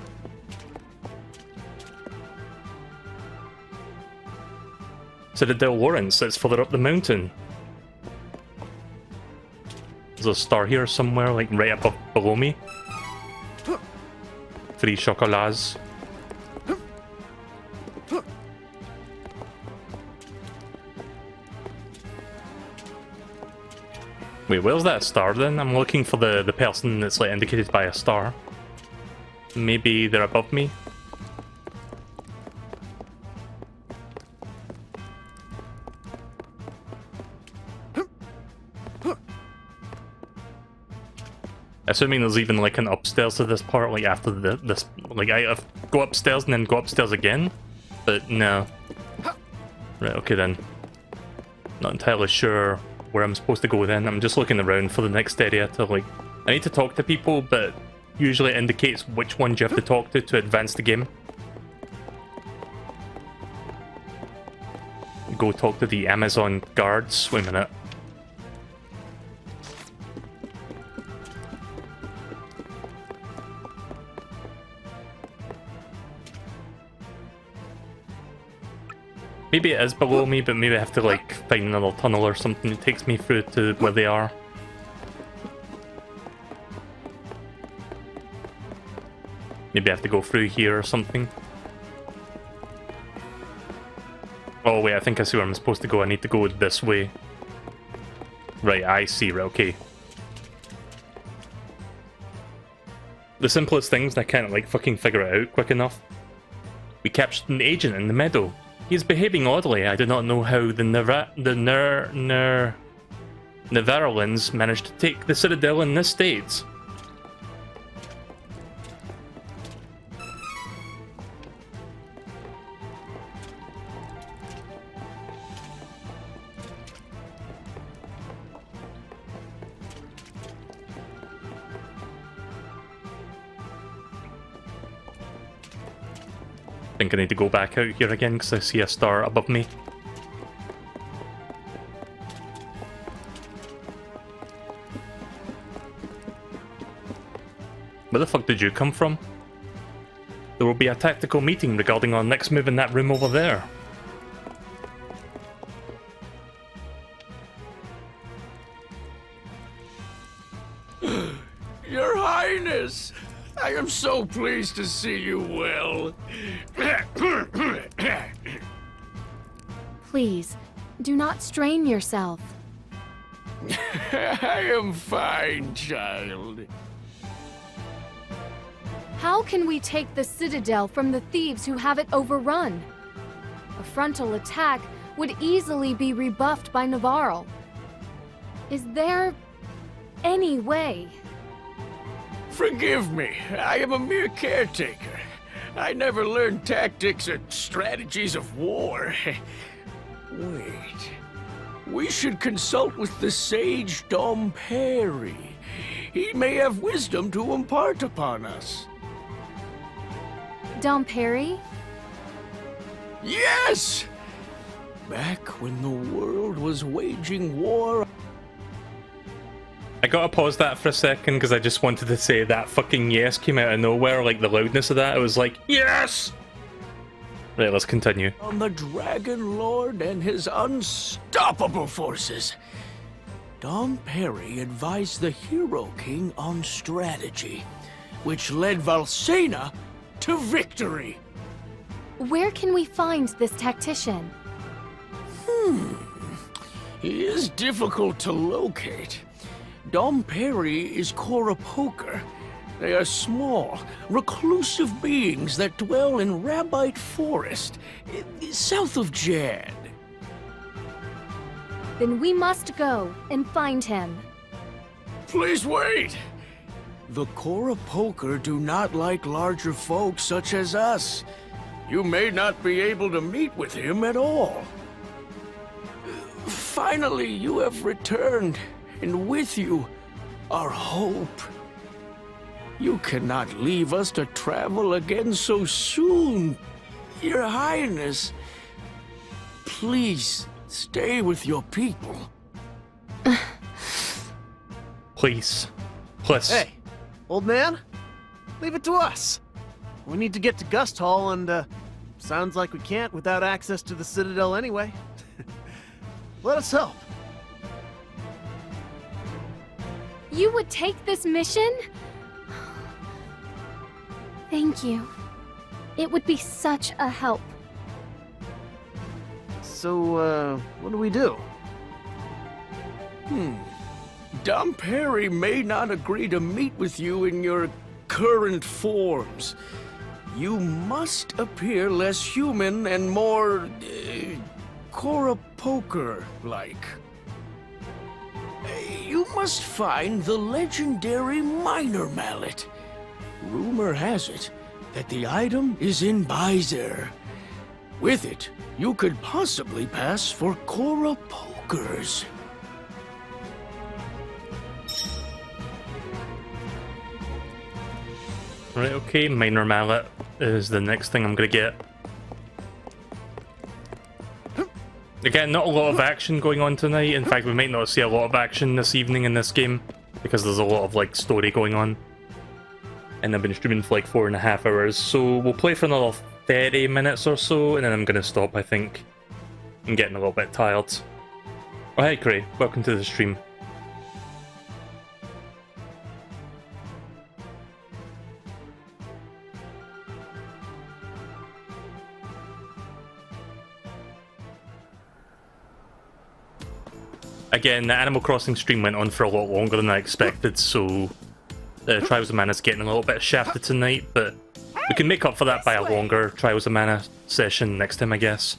Citadel Laurent sits further up the mountain. There's a star here somewhere, like right above below me. 3 chocolats. Wait, where's that star then? I'm looking for the person that's like indicated by a star. Maybe they're above me? Assuming there's even like an upstairs to this part, like after this, like I go upstairs and then go upstairs again, but no. Right, okay then. Not entirely sure where I'm supposed to go then. I'm just looking around for the next area to like. I need to talk to people, but usually it indicates which ones you have to talk to advance the game. Go talk to the Amazon guards. Wait a minute. Maybe it is below me, but maybe I have to like find another tunnel or something that takes me through to where they are. Maybe I have to go through here or something. Oh wait, I think I see where I'm supposed to go. I need to go this way. Right, I see, right, okay. The simplest things, I can't like fucking figure it out quick enough. We captured an agent in the meadow. He is behaving oddly. I do not know how the Nevarolans managed to take the Citadel in this state. I think I need to go back out here again because I see a star above me. Where the fuck did you come from? There will be a tactical meeting regarding our next move in that room over there. Your Highness! I am so pleased to see you well. Please, do not strain yourself. I am fine, child. How can we take the Citadel from the thieves who have it overrun? A frontal attack would easily be rebuffed by Navarro. Is there any way? Forgive me, I am a mere caretaker. I never learned tactics or strategies of war. Wait. We should consult with the sage Dom Perry. He may have wisdom to impart upon us. Dom Perry? Yes! Back when the world was waging war... I gotta pause that for a second because I just wanted to say that fucking yes came out of nowhere, like the loudness of that. It was like, yes! Right, let's continue. On the Dragon Lord and his unstoppable forces. Dom Perry advised the Hero King on strategy, which led Valsena to victory. Where can we find this tactician? He is difficult to locate. Dom Perry is Coropoker. They are small, reclusive beings that dwell in Rabbite Forest, south of Jad. Then we must go and find him. Please wait! The Coropoker do not like larger folk such as us. You may not be able to meet with him at all. Finally, you have returned, and with you, our hope. You cannot leave us to travel again so soon, Your Highness. Please, stay with your people. Please. Please. Hey, old man, leave it to us. We need to get to Gust Hall, and sounds like we can't without access to the Citadel anyway. Let us help. You would take this mission? Thank you. It would be such a help. So, what do we do? Dom Perry may not agree to meet with you in your current forms. You must appear less human and more... Coropoker-like. You must find the legendary Minor Mallet. Rumor has it that the item is in Byzer. With it, you could possibly pass for Cora Pokers. Right, okay, Minor Mallet is the next thing I'm gonna get. Again, not a lot of action going on tonight. In fact, we might not see a lot of action this evening in this game because there's a lot of like story going on. And I've been streaming for like 4.5 hours, so we'll play for another 30 minutes or so, and then I'm gonna stop, I think. I'm getting a little bit tired. Oh, hey Cray, welcome to the stream. Again, the Animal Crossing stream went on for a lot longer than I expected, so Trials of Mana's getting a little bit shafted tonight, but we can make up for that by a longer Trials of Mana session next time, I guess.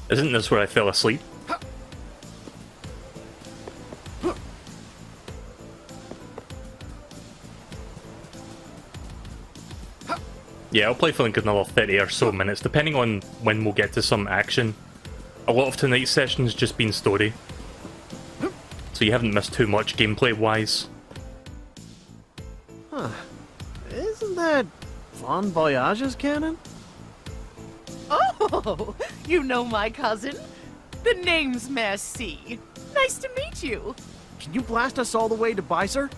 Isn't this where I fell asleep? Yeah, I'll play for like another 30 or so minutes, depending on when we'll get to some action. A lot of tonight's session's just been story, so you haven't missed too much gameplay-wise. Huh. Isn't that Bon Voyage's cannon? Oh, you know my cousin? The name's Merci. Nice to meet you. Can you blast us all the way to Byzer?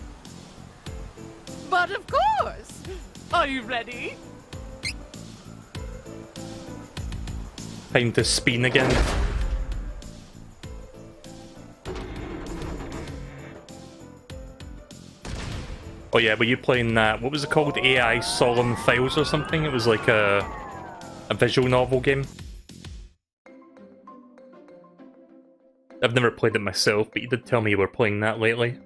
But of course. Are you ready? Time to spin again. Oh yeah, were you playing that, what was it called? AI Solemn Files or something? It was like a visual novel game. I've never played it myself, but you did tell me you were playing that lately.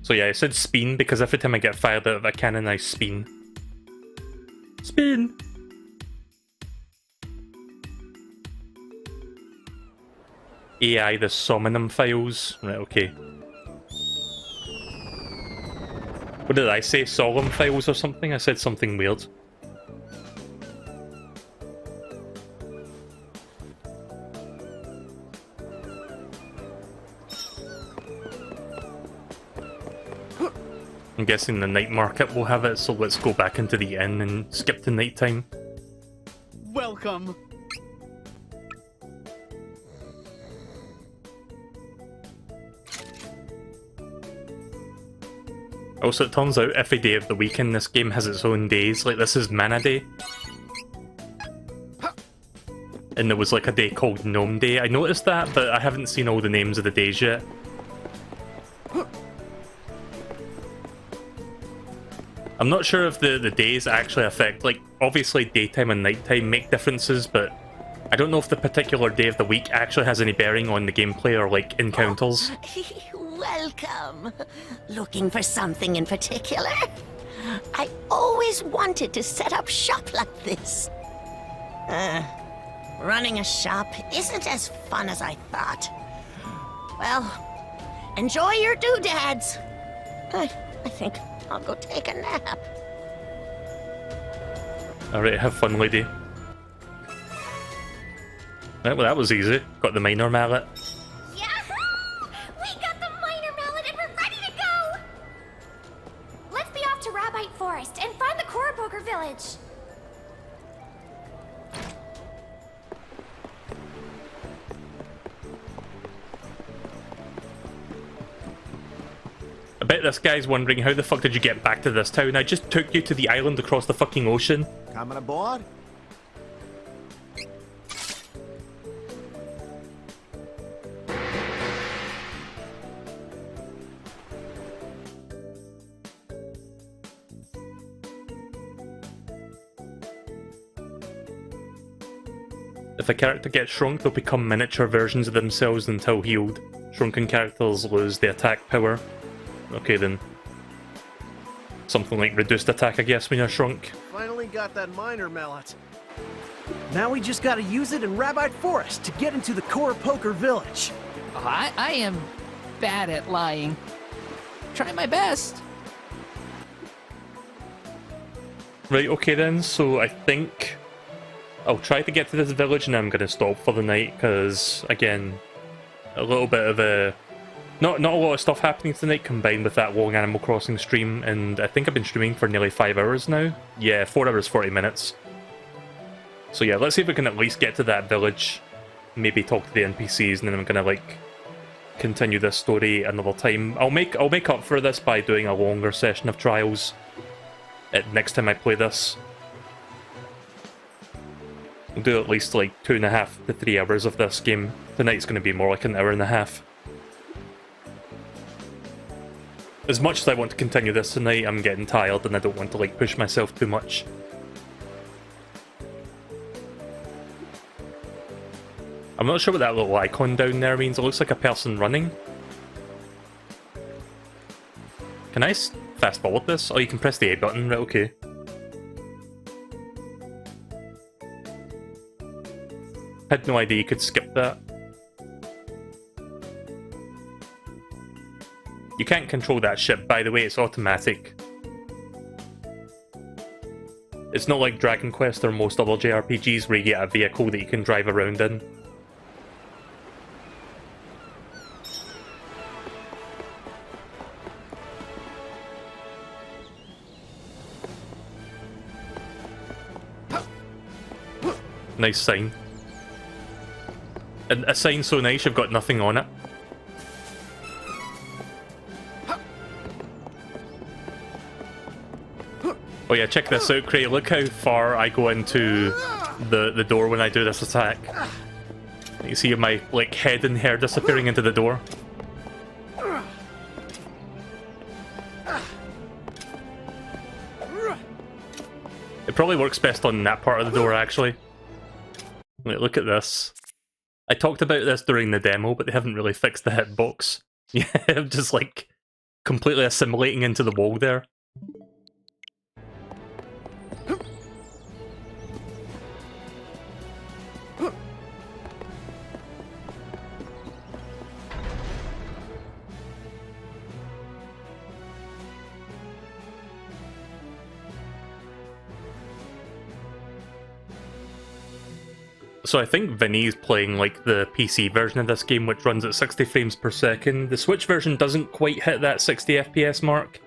So yeah, I said spin because every time I get fired out of a cannon, I spin. Spin! AI, the Somnum Files. Right, okay. What did I say? Solemn Files or something? I said something weird. I'm guessing the night market will have it, so let's go back into the inn and skip to nighttime. Welcome. Also, it turns out every day of the week in this game has its own days. Like, this is Mana Day. And there was like a day called Gnome Day. I noticed that, but I haven't seen all the names of the days yet. I'm not sure if the days actually affect, like, obviously daytime and nighttime make differences, but I don't know if the particular day of the week actually has any bearing on the gameplay or, like, encounters. Welcome. Looking for something in particular? I always wanted to set up shop like this. Running a shop isn't as fun as I thought. Well, enjoy your doodads. I think I'll go take a nap. Alright, have fun, lady. Right, well that was easy. Got the Minor Mallet. Yahoo! We got the Minor Mallet and we're ready to go! Let's be off to Rabbite Forest and find the Koropoker village. I bet this guy's wondering, how the fuck did you get back to this town? I just took you to the island across the fucking ocean. Coming aboard? If a character gets shrunk, they'll become miniature versions of themselves until healed. Shrunken characters lose the attack power. Okay then. Something like reduced attack, I guess, when you're shrunk. Finally got that miner mallet. Now we just gotta use it in Rabite Forest to get into the core Poker Village. I am bad at lying. Try my best. Right, okay then, so I think I'll try to get to this village and I'm going to stop for the night, because, again, a little bit of a... Not a lot of stuff happening tonight, combined with that long Animal Crossing stream, and I think I've been streaming for nearly 5 hours now. Yeah, 4 hours, 40 minutes. So yeah, let's see if we can at least get to that village, maybe talk to the NPCs, and then I'm going to, like, continue this story another time. I'll make up for this by doing a longer session of Trials next time I play this. I'll do at least like 2.5 to 3 hours of this game. Tonight's going to be more like an hour and a half. As much as I want to continue this tonight, I'm getting tired and I don't want to like push myself too much. I'm not sure what that little icon down there means. It looks like a person running. Can I fast forward this? Oh, you can press the A button, right, okay. Had no idea you could skip that. You can't control that ship, by the way, it's automatic. It's not like Dragon Quest or most other JRPGs where you get a vehicle that you can drive around in. Nice sign. And a sign so nice you've got nothing on it. Oh yeah, check this out, Cray. Look how far I go into the door when I do this attack. You see my like head and hair disappearing into the door. It probably works best on that part of the door, actually. Wait, look at this. I talked about this during the demo, but they haven't really fixed the hitbox. Yeah, I'm just like completely assimilating into the wall there. So I think Vinny's playing like the PC version of this game, which runs at 60 frames per second. The Switch version doesn't quite hit that 60 FPS mark,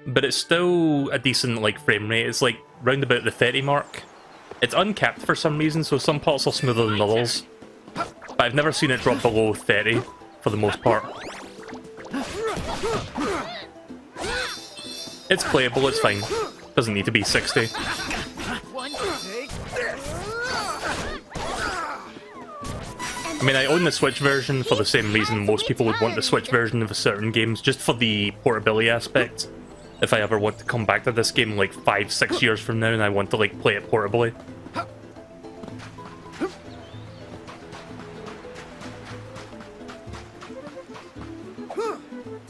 but it's still a decent like frame rate. It's like round about the 30 mark. It's uncapped for some reason, so some parts are smoother than others. But I've never seen it drop below 30 for the most part. It's playable, it's fine. Doesn't need to be 60. I mean, I own the Switch version for the same reason most people would want the Switch version of certain games, just for the portability aspect. If I ever want to come back to this game like 5-6 years from now and I want to like play it portably.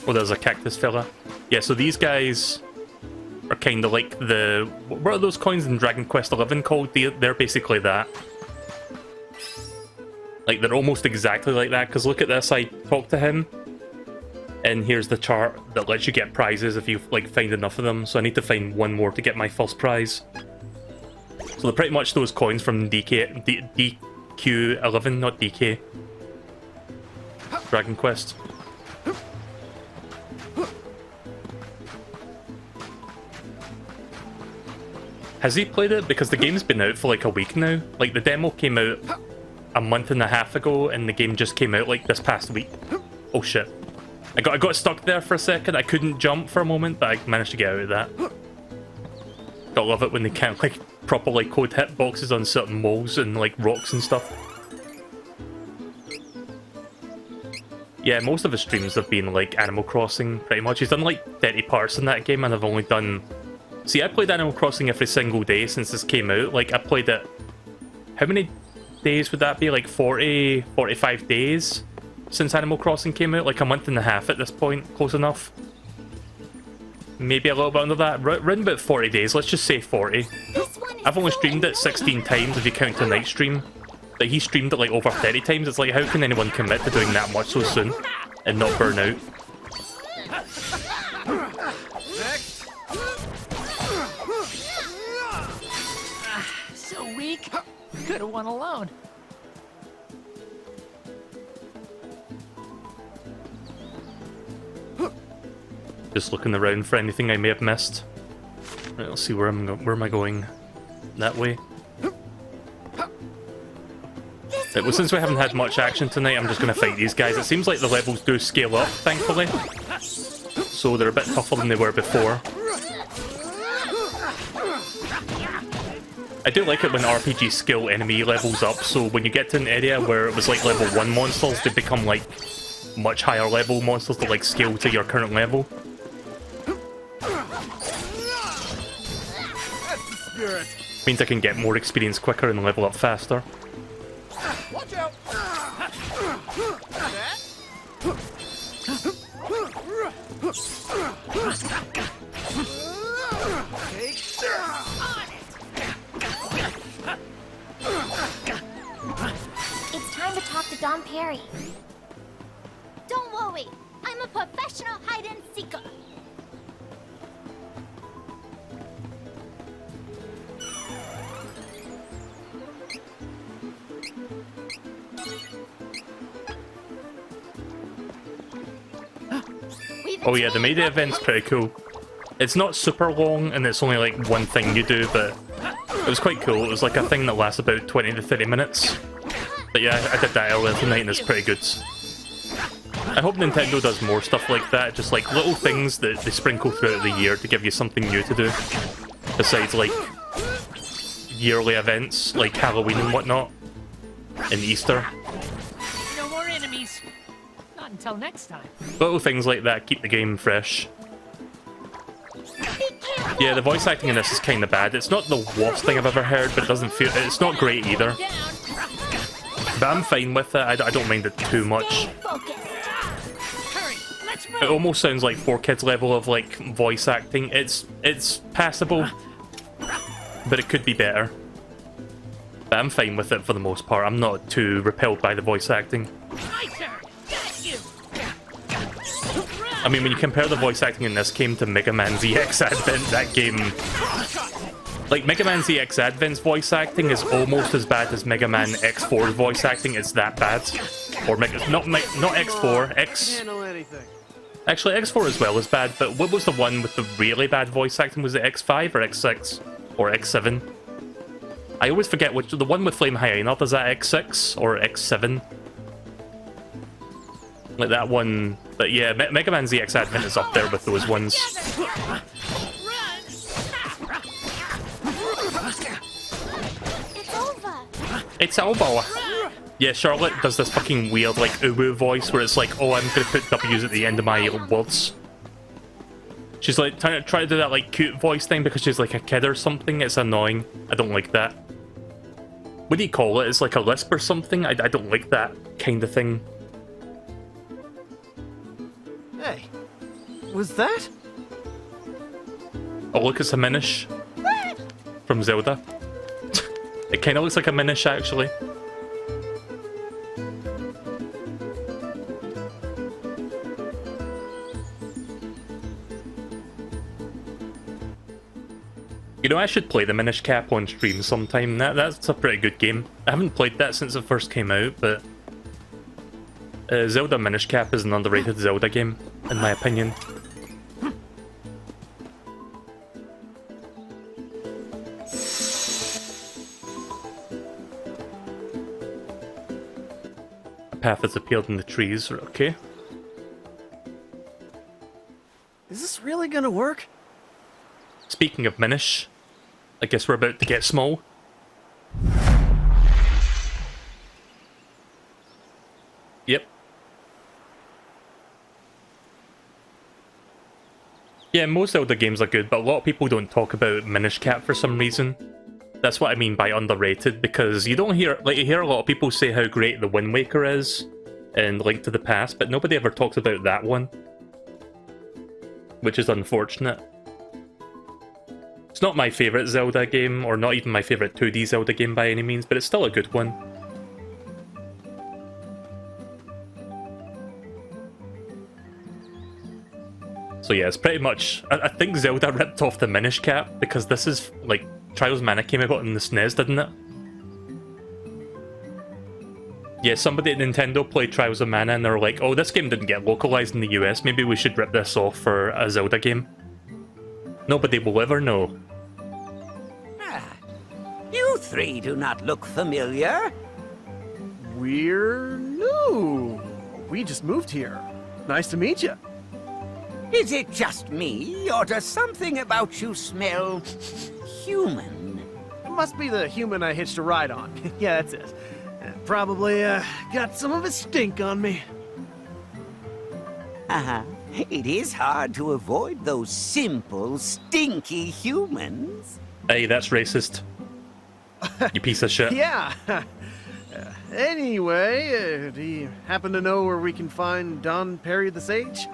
Oh, there's a cactus fella. Yeah, so these guys are kind of like the... What are those coins in Dragon Quest XI called? They're basically that. Like, they're almost exactly like that, because look at this, I talked to him, and here's the chart that lets you get prizes if you, like, find enough of them, so I need to find one more to get my first prize. So they're pretty much those coins from DQ11, not DK. Dragon Quest. Has he played it? Because the game's been out for like a week now. Like, the demo came out a month and a half ago, and the game just came out like this past week. Oh shit. I got stuck there for a second. I couldn't jump for a moment, but I managed to get out of that. Gotta love it when they can't like properly code hitboxes on certain walls and like rocks and stuff. Yeah, most of his streams have been like Animal Crossing, pretty much. He's done like 30 parts in that game, and I've only done... See, I played Animal Crossing every single day since this came out. Like, I played it... How many days would that be? Like 40, 45 days since Animal Crossing came out? Like a month and a half at this point, close enough. maybe a little bit under that. Around about 40 days, let's just say 40. I've only streamed it 16 times if you count a night stream. But he streamed it like over 30 times. It's like, how can anyone commit to doing that much so soon and not burn out? So weak. Could have won alone. Just looking around for anything I may have missed. Right, let's see where am I going? That way. Right, well, since we haven't had much action tonight, I'm just going to fight these guys. It seems like the levels do scale up, thankfully. So they're a bit tougher than they were before. I do like it when RPG skill enemy levels up, so when you get to an area where it was like level 1 monsters, they become like much higher level monsters that like scale to your current level. Means I can get more experience quicker and level up faster. Watch out! It's time to talk to Dom Perry. Don't worry, I'm a professional hide-and-seeker. Oh yeah, the Mayday event's pretty cool. It's not super long, and it's only like one thing you do, but it was quite cool. It was like a thing that lasts about 20 to 30 minutes. But yeah, I did that earlier tonight, and it's pretty good. I hope Nintendo does more stuff like that, just like little things that they sprinkle throughout the year to give you something new to do. Besides like yearly events, like Halloween and whatnot, and Easter. No more enemies. Not until next time. Little things like that keep the game fresh. Yeah, the voice acting in this is kind of bad. It's not the worst thing I've ever heard, but it doesn't feel... It's not great either. But I'm fine with it. I don't mind it too much. It almost sounds like 4Kids level of like voice acting. It's passable, but it could be better. But I'm fine with it for the most part. I'm not too repelled by the voice acting. I mean, when you compare the voice acting in this game to Mega Man ZX Advent, that game... Like, Mega Man ZX Advent's voice acting is almost as bad as Mega Man X4's voice acting. It's that bad. Or not X4, X... Actually, X4 as well is bad, but what was the one with the really bad voice acting? Was it X5 or X6? Or X7? I always forget which... The one with Flame Hyena, is that X6 or X7? Like that one... But yeah, Mega Man ZX Advent is up there with those ones. It's over. It's over! Yeah, Charlotte does this fucking weird, like, uwu voice where it's like, oh, I'm gonna put W's at the end of my words. She's like, trying to do that, like, cute voice thing because she's like a kid or something. It's annoying. I don't like that. What do you call it? It's like a lisp or something? I don't like that kind of thing. Hey, was that? Oh, look, it's a Minish. From Zelda. It kind of looks like a Minish, actually. You know, I should play the Minish Cap on stream sometime. That's a pretty good game. I haven't played that since it first came out, but... Zelda Minish Cap is an underrated Zelda game, in my opinion. A path has appeared in the trees, okay. Is this really gonna work? Speaking of Minish, I guess we're about to get small. Yep. Yeah, most Zelda games are good, but a lot of people don't talk about Minish Cap for some reason. That's what I mean by underrated, because you don't hear, like, you hear a lot of people say how great the Wind Waker is and Link to the Past, but nobody ever talks about that one. Which is unfortunate. It's not my favourite Zelda game, or not even my favourite 2D Zelda game by any means, but it's still a good one. So yeah, it's pretty much... I think Zelda ripped off the Minish Cap, because this is, like, Trials of Mana came out on the SNES, didn't it? Yeah, somebody at Nintendo played Trials of Mana and they were like, oh, this game didn't get localized in the US, maybe we should rip this off for a Zelda game. Nobody will ever know. You three do not look familiar. We're new. We just moved here. Nice to meet you. Is it just me, or does something about you smell human? It must be the human I hitched a ride on. Yeah, that's it. Probably got some of his stink on me. It is hard to avoid those simple, stinky humans. Hey, that's racist. You piece of shit. Yeah. Anyway, do you happen to know where we can find Don Perry the Sage?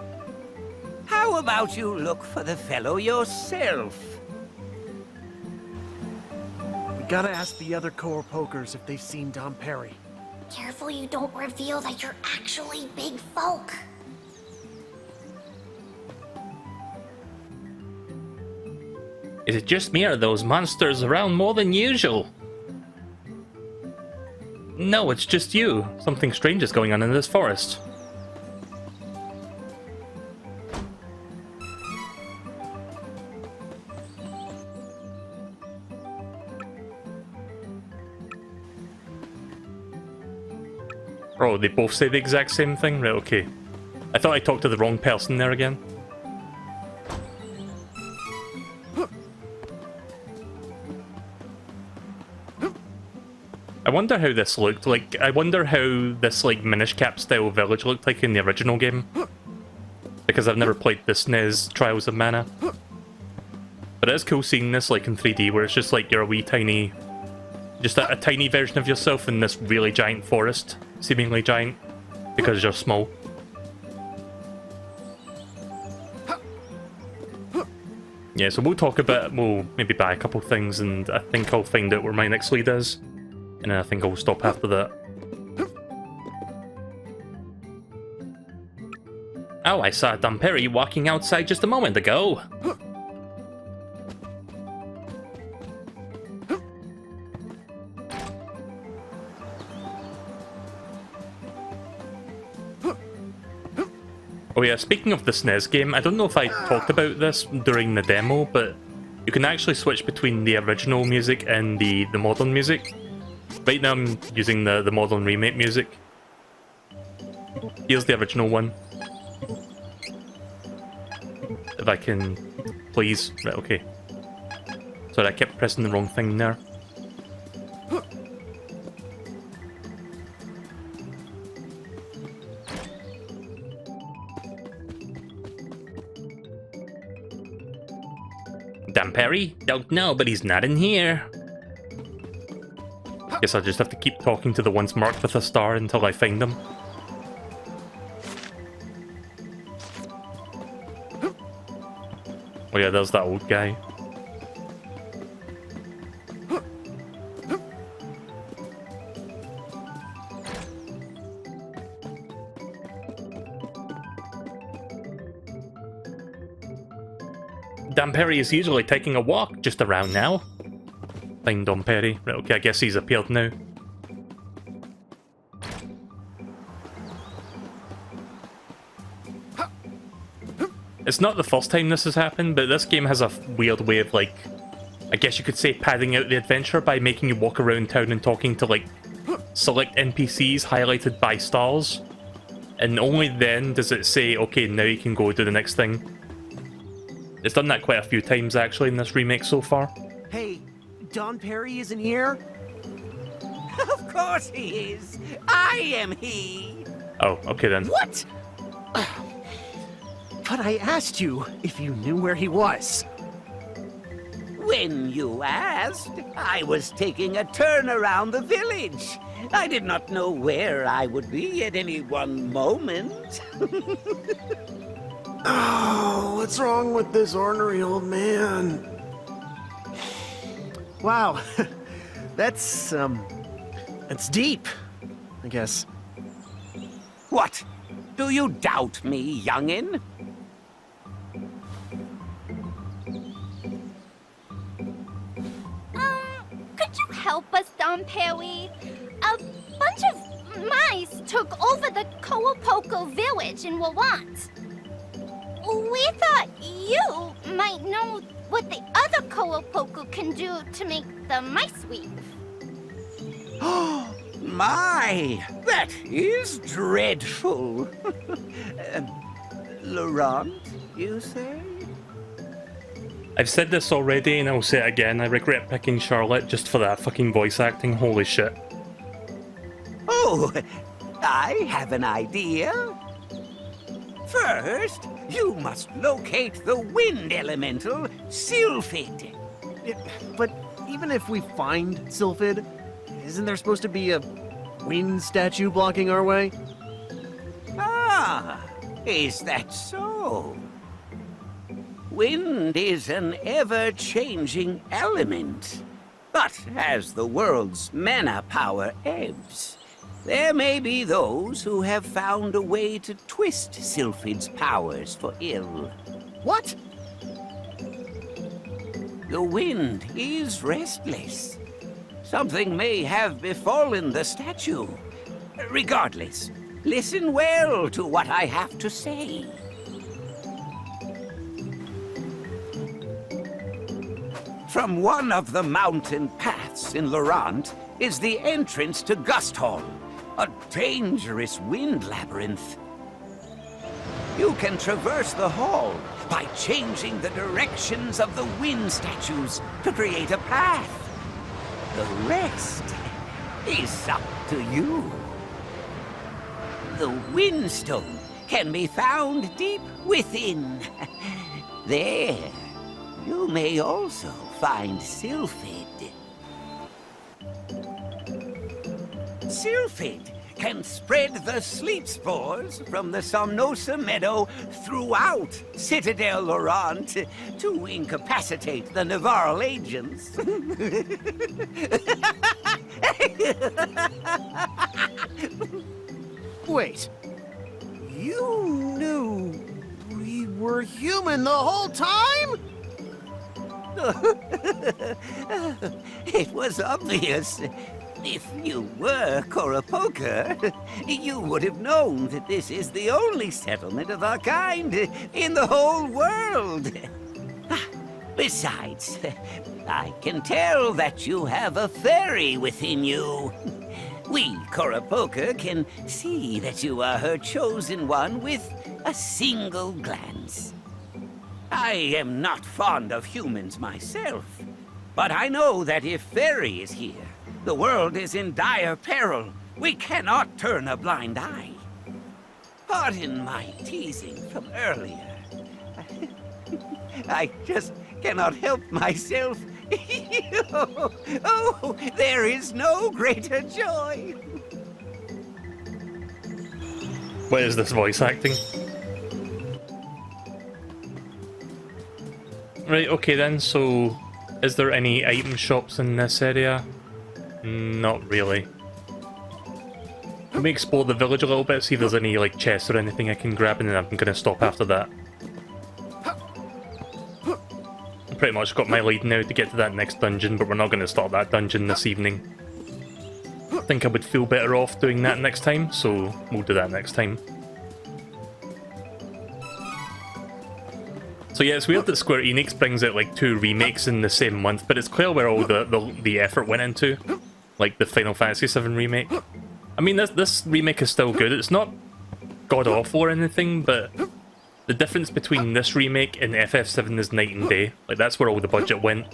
How about you look for the fellow yourself? We gotta ask the other core pokers if they've seen Don Perry. Careful you don't reveal that you're actually big folk. Is it just me or are those monsters around more than usual? No, it's just you. Something strange is going on in this forest. Oh, they both say the exact same thing? Right, okay. I thought I talked to the wrong person there again. I wonder how this looked like. I wonder how this, like, Minish Cap style village looked like in the original game. Because I've never played the SNES Trials of Mana. But it is cool seeing this, like, in 3D, where it's just like you're a wee tiny... Just a tiny version of yourself in this really giant forest. Seemingly giant. Because you're small. Yeah, so we'll talk about... We'll maybe buy a couple things, and I think I'll find out where my next lead is. And then I think I'll stop after that. Oh, I saw Don Perry walking outside just a moment ago. Oh yeah, speaking of the SNES game, I don't know if I talked about this during the demo, but you can actually switch between the original music and the modern music. Right now I'm using the modern remake music. Here's the original one. If I can... Please. Right, okay. Sorry, I kept pressing the wrong thing there. Don Perry? Don't know, but he's not in here. Guess I'll just have to keep talking to the ones marked with a star until I find them. Oh yeah, there's that old guy. Don Perry is usually taking a walk just around now. Find Don Perry. Right, okay, I guess he's appeared now. It's not the first time this has happened, but this game has a weird way of, like, I guess you could say padding out the adventure by making you walk around town and talking to, like, select NPCs highlighted by stars. And only then does it say, okay, now you can go do the next thing. It's done that quite a few times, actually, in this remake so far. Hey, Don Perry isn't here? Of course he is. I am he. Oh, okay then. What? But I asked you if you knew where he was. When you asked, I was taking a turn around the village. I did not know where I would be at any one moment. Oh, what's wrong with this ornery old man? Wow. That's deep, I guess. What? Do you doubt me, youngin'? Could you help us, Don Perry? A bunch of mice took over the Coapoco village in Warrant. We thought you might know what the other Coapoco can do to make the mice weep. My, that is dreadful. Laurent, you say? I've said this already and I'll say it again. I regret picking Charlotte just for that fucking voice acting. Holy shit. Oh, I have an idea. First, you must locate the wind elemental, Sylphid. But even if we find Sylphid, isn't there supposed to be a wind statue blocking our way? Ah, is that so? Wind is an ever-changing element. But as the world's mana power ebbs, there may be those who have found a way to twist Sylphid's powers for ill. What? The wind is restless. Something may have befallen the statue. Regardless, listen well to what I have to say. From one of the mountain paths in Laurent is the entrance to Gusthall, a dangerous wind labyrinth. You can traverse the hall by changing the directions of the wind statues to create a path. The rest is up to you. The Windstone can be found deep within. There, you may also find Sylphid. Sylphid can spread the sleep spores from the Somnosa Meadow throughout Citadel Laurent to incapacitate the Navarral agents. Wait. You knew we were human the whole time? It was obvious. If you were Corapoker, you would have known that this is the only settlement of our kind in the whole world. Besides, I can tell that you have a fairy within you. We, Corapoker, can see that you are her chosen one with a single glance. I am not fond of humans myself, but I know that if Fairy is here, the world is in dire peril. We cannot turn a blind eye. Pardon my teasing from earlier. I just cannot help myself. Oh, there is no greater joy. What is this voice acting? Right, okay then, so is there any item shops in this area? Not really. Let me explore the village a little bit, see if there's any like chests or anything I can grab, and then I'm gonna stop after that. I've pretty much got my lead now to get to that next dungeon, but we're not gonna start that dungeon this evening. I think I would feel better off doing that next time, so we'll do that next time. So yeah, it's weird that Square Enix brings out like 2 remakes in the same month, but it's clear where all the effort went into, like the Final Fantasy VII remake. I mean, this remake is still good. It's not god-awful or anything, but the difference between this remake and FF7 is night and day. Like, that's where all the budget went.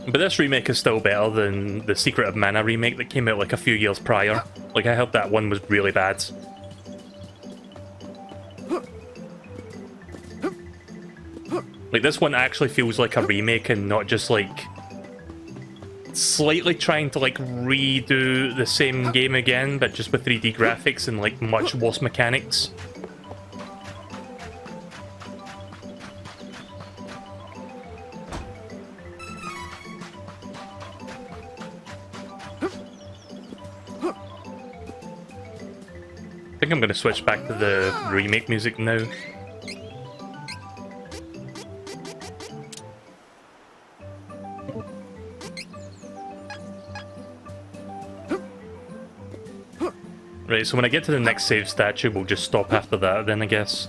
But this remake is still better than the Secret of Mana remake that came out like a few years prior. Like, I heard that one was really bad. Like, this one actually feels like a remake and not just, like, slightly trying to, like, redo the same game again, but just with 3D graphics and, like, much worse mechanics. think I'm going to switch back to the remake music now. Right, so when I get to the next save statue, we'll just stop after that then, I guess.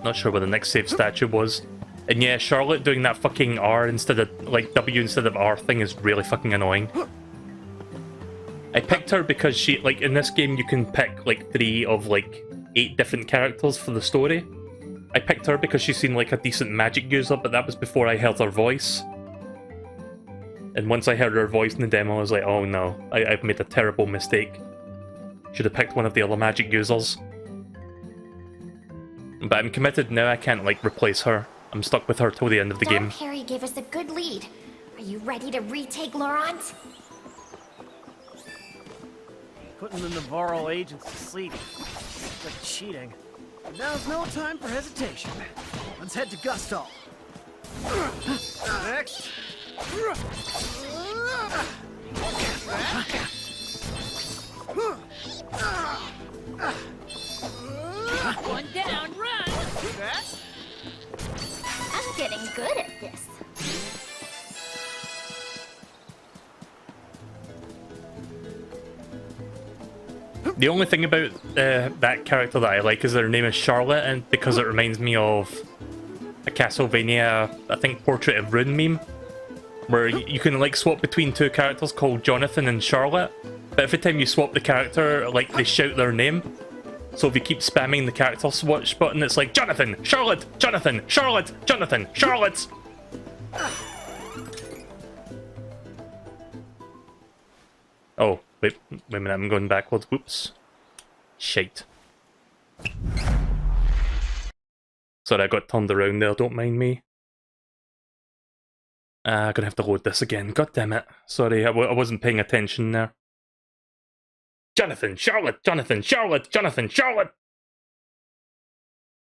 Not sure where the next save statue was. And yeah, Charlotte doing that fucking R instead of, like, W instead of R thing is really fucking annoying. I picked her because she, like, in this game you can pick, like, 3 of, like, 8 different characters for the story. I picked her because she seemed like a decent magic user, but that was before I heard her voice. And once I heard her voice in the demo, I was like, oh no, I've made a terrible mistake. Should have picked one of the other magic users. But I'm committed now, I can't, like, replace her. I'm stuck with her till the end of the game. Perry gave us a good lead. Are you ready to retake Laurent? Putting the Navarro agents to sleep. It's like cheating. Now's no time for hesitation. Let's head to Gusto. Next. One down, run! I'm getting good at this. The only thing about that character that I like is that her name is Charlotte, and because it reminds me of a Castlevania, I think, Portrait of Ruin meme, where you can, like, swap between 2 characters called Jonathan and Charlotte, but every time you swap the character, like, they shout their name. So if you keep spamming the character switch button, it's like, Jonathan, Charlotte, Jonathan, Charlotte, Jonathan, Charlotte! Oh, wait a minute, I'm going backwards, whoops. Shite. Sorry, I got turned around there, don't mind me. I'm gonna have to load this again, god damn it. Sorry, I wasn't paying attention there. Jonathan, Charlotte, Jonathan, Charlotte, Jonathan, Charlotte!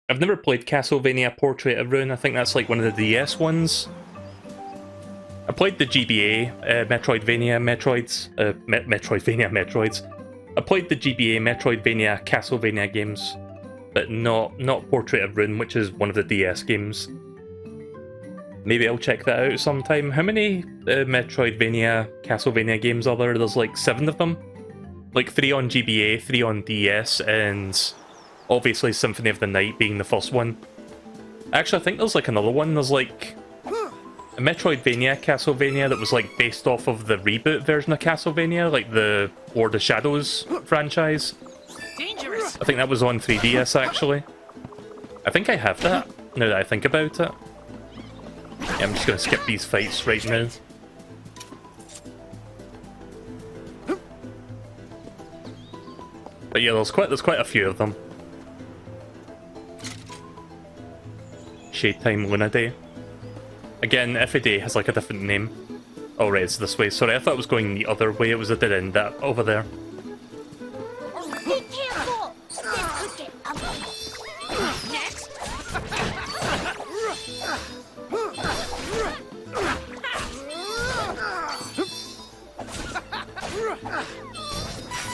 I've never played Castlevania Portrait of Ruin, I think that's like one of the DS ones. I played the GBA, Metroidvania Metroids. I played the GBA Metroidvania Castlevania games, but not Portrait of Ruin, which is one of the DS games. Maybe I'll check that out sometime. How many Metroidvania Castlevania games are there? There's like 7 of them. Like 3 on GBA, 3 on DS, and obviously Symphony of the Night being the first one. Actually, I think there's like another one. There's like a Metroidvania Castlevania that was like based off of the reboot version of Castlevania, like the Lord of Shadows franchise. Dangerous. I think that was on 3DS actually. I think I have that, now that I think about it. Yeah, I'm just gonna skip these fights right now. But yeah, there's quite a few of them. Shade Time Luna Day. Again, every day has like a different name. Oh right, it's this way. Sorry, I thought it was going the other way. It was a dead end that over there. Be careful! This could get ugly. Next.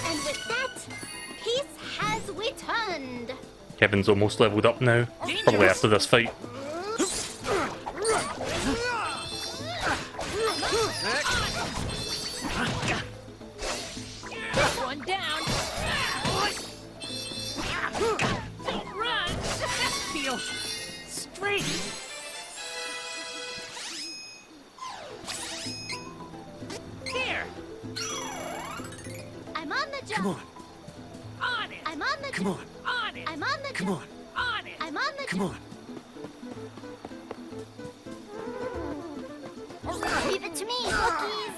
And with that, peace has returned. Kevin's almost leveled up now. Probably after this fight. One down. Don't run. Feel straight. Here. I'm on the job. Come on. On it. I'm on the Come job. on. On it. I'm on the Come job. on. On it. I'm on the Come job. on. Leave it to me, cookies.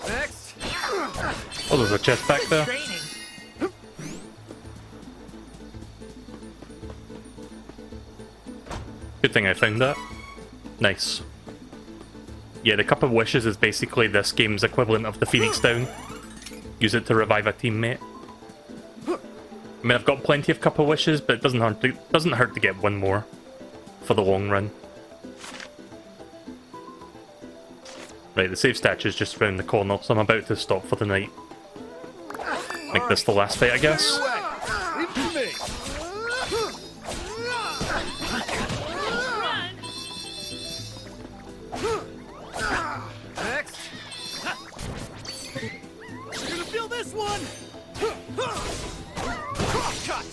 Next. Oh, there's a chest back there. Training. Good thing I found that. Nice. Yeah, the Cup of Wishes is basically this game's equivalent of the Phoenix Down. Use it to revive a teammate. I mean, I've got plenty of Cup of Wishes, but it doesn't hurt to get one more for the long run. Right, the save statue is just around the corner, so I'm about to stop for the night. Make this the last fight, I guess. Leave it to me. Next. You're gonna feel this one. Cross cut.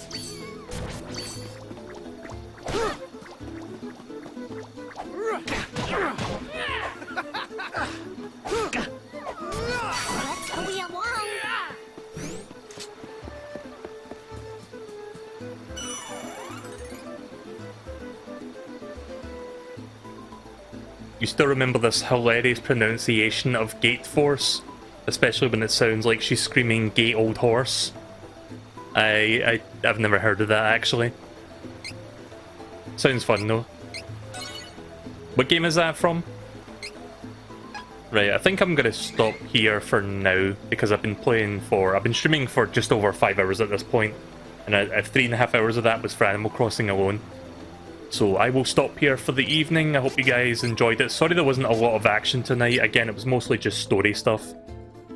Let's hurry along. You still remember this hilarious pronunciation of Gate Force? Especially when it sounds like she's screaming Gate Old Horse. I've never heard of that, actually. Sounds fun, though. What game is that from? Right, I think I'm gonna stop here for now, because I've been streaming for just over 5 hours at this point, and 3.5 hours of that was for Animal Crossing alone. So I will stop here for the evening. I hope you guys enjoyed it. Sorry there wasn't a lot of action tonight. Again, it was mostly just story stuff.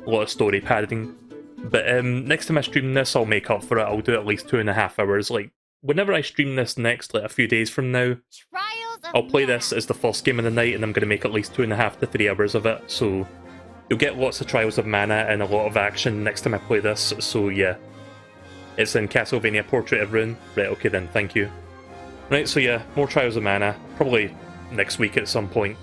A lot of story padding. But next time I stream this, I'll make up for it. I'll do at least 2.5 hours. Like, whenever I stream this next, like a few days from now, I'll play this as the first game of the night, and I'm going to make at least 2.5 to 3 hours of it. So you'll get lots of Trials of Mana and a lot of action next time I play this. So yeah, it's in Castlevania Portrait of Ruin. Right, okay then, thank you. Right, so yeah, more Trials of Mana, probably next week at some point.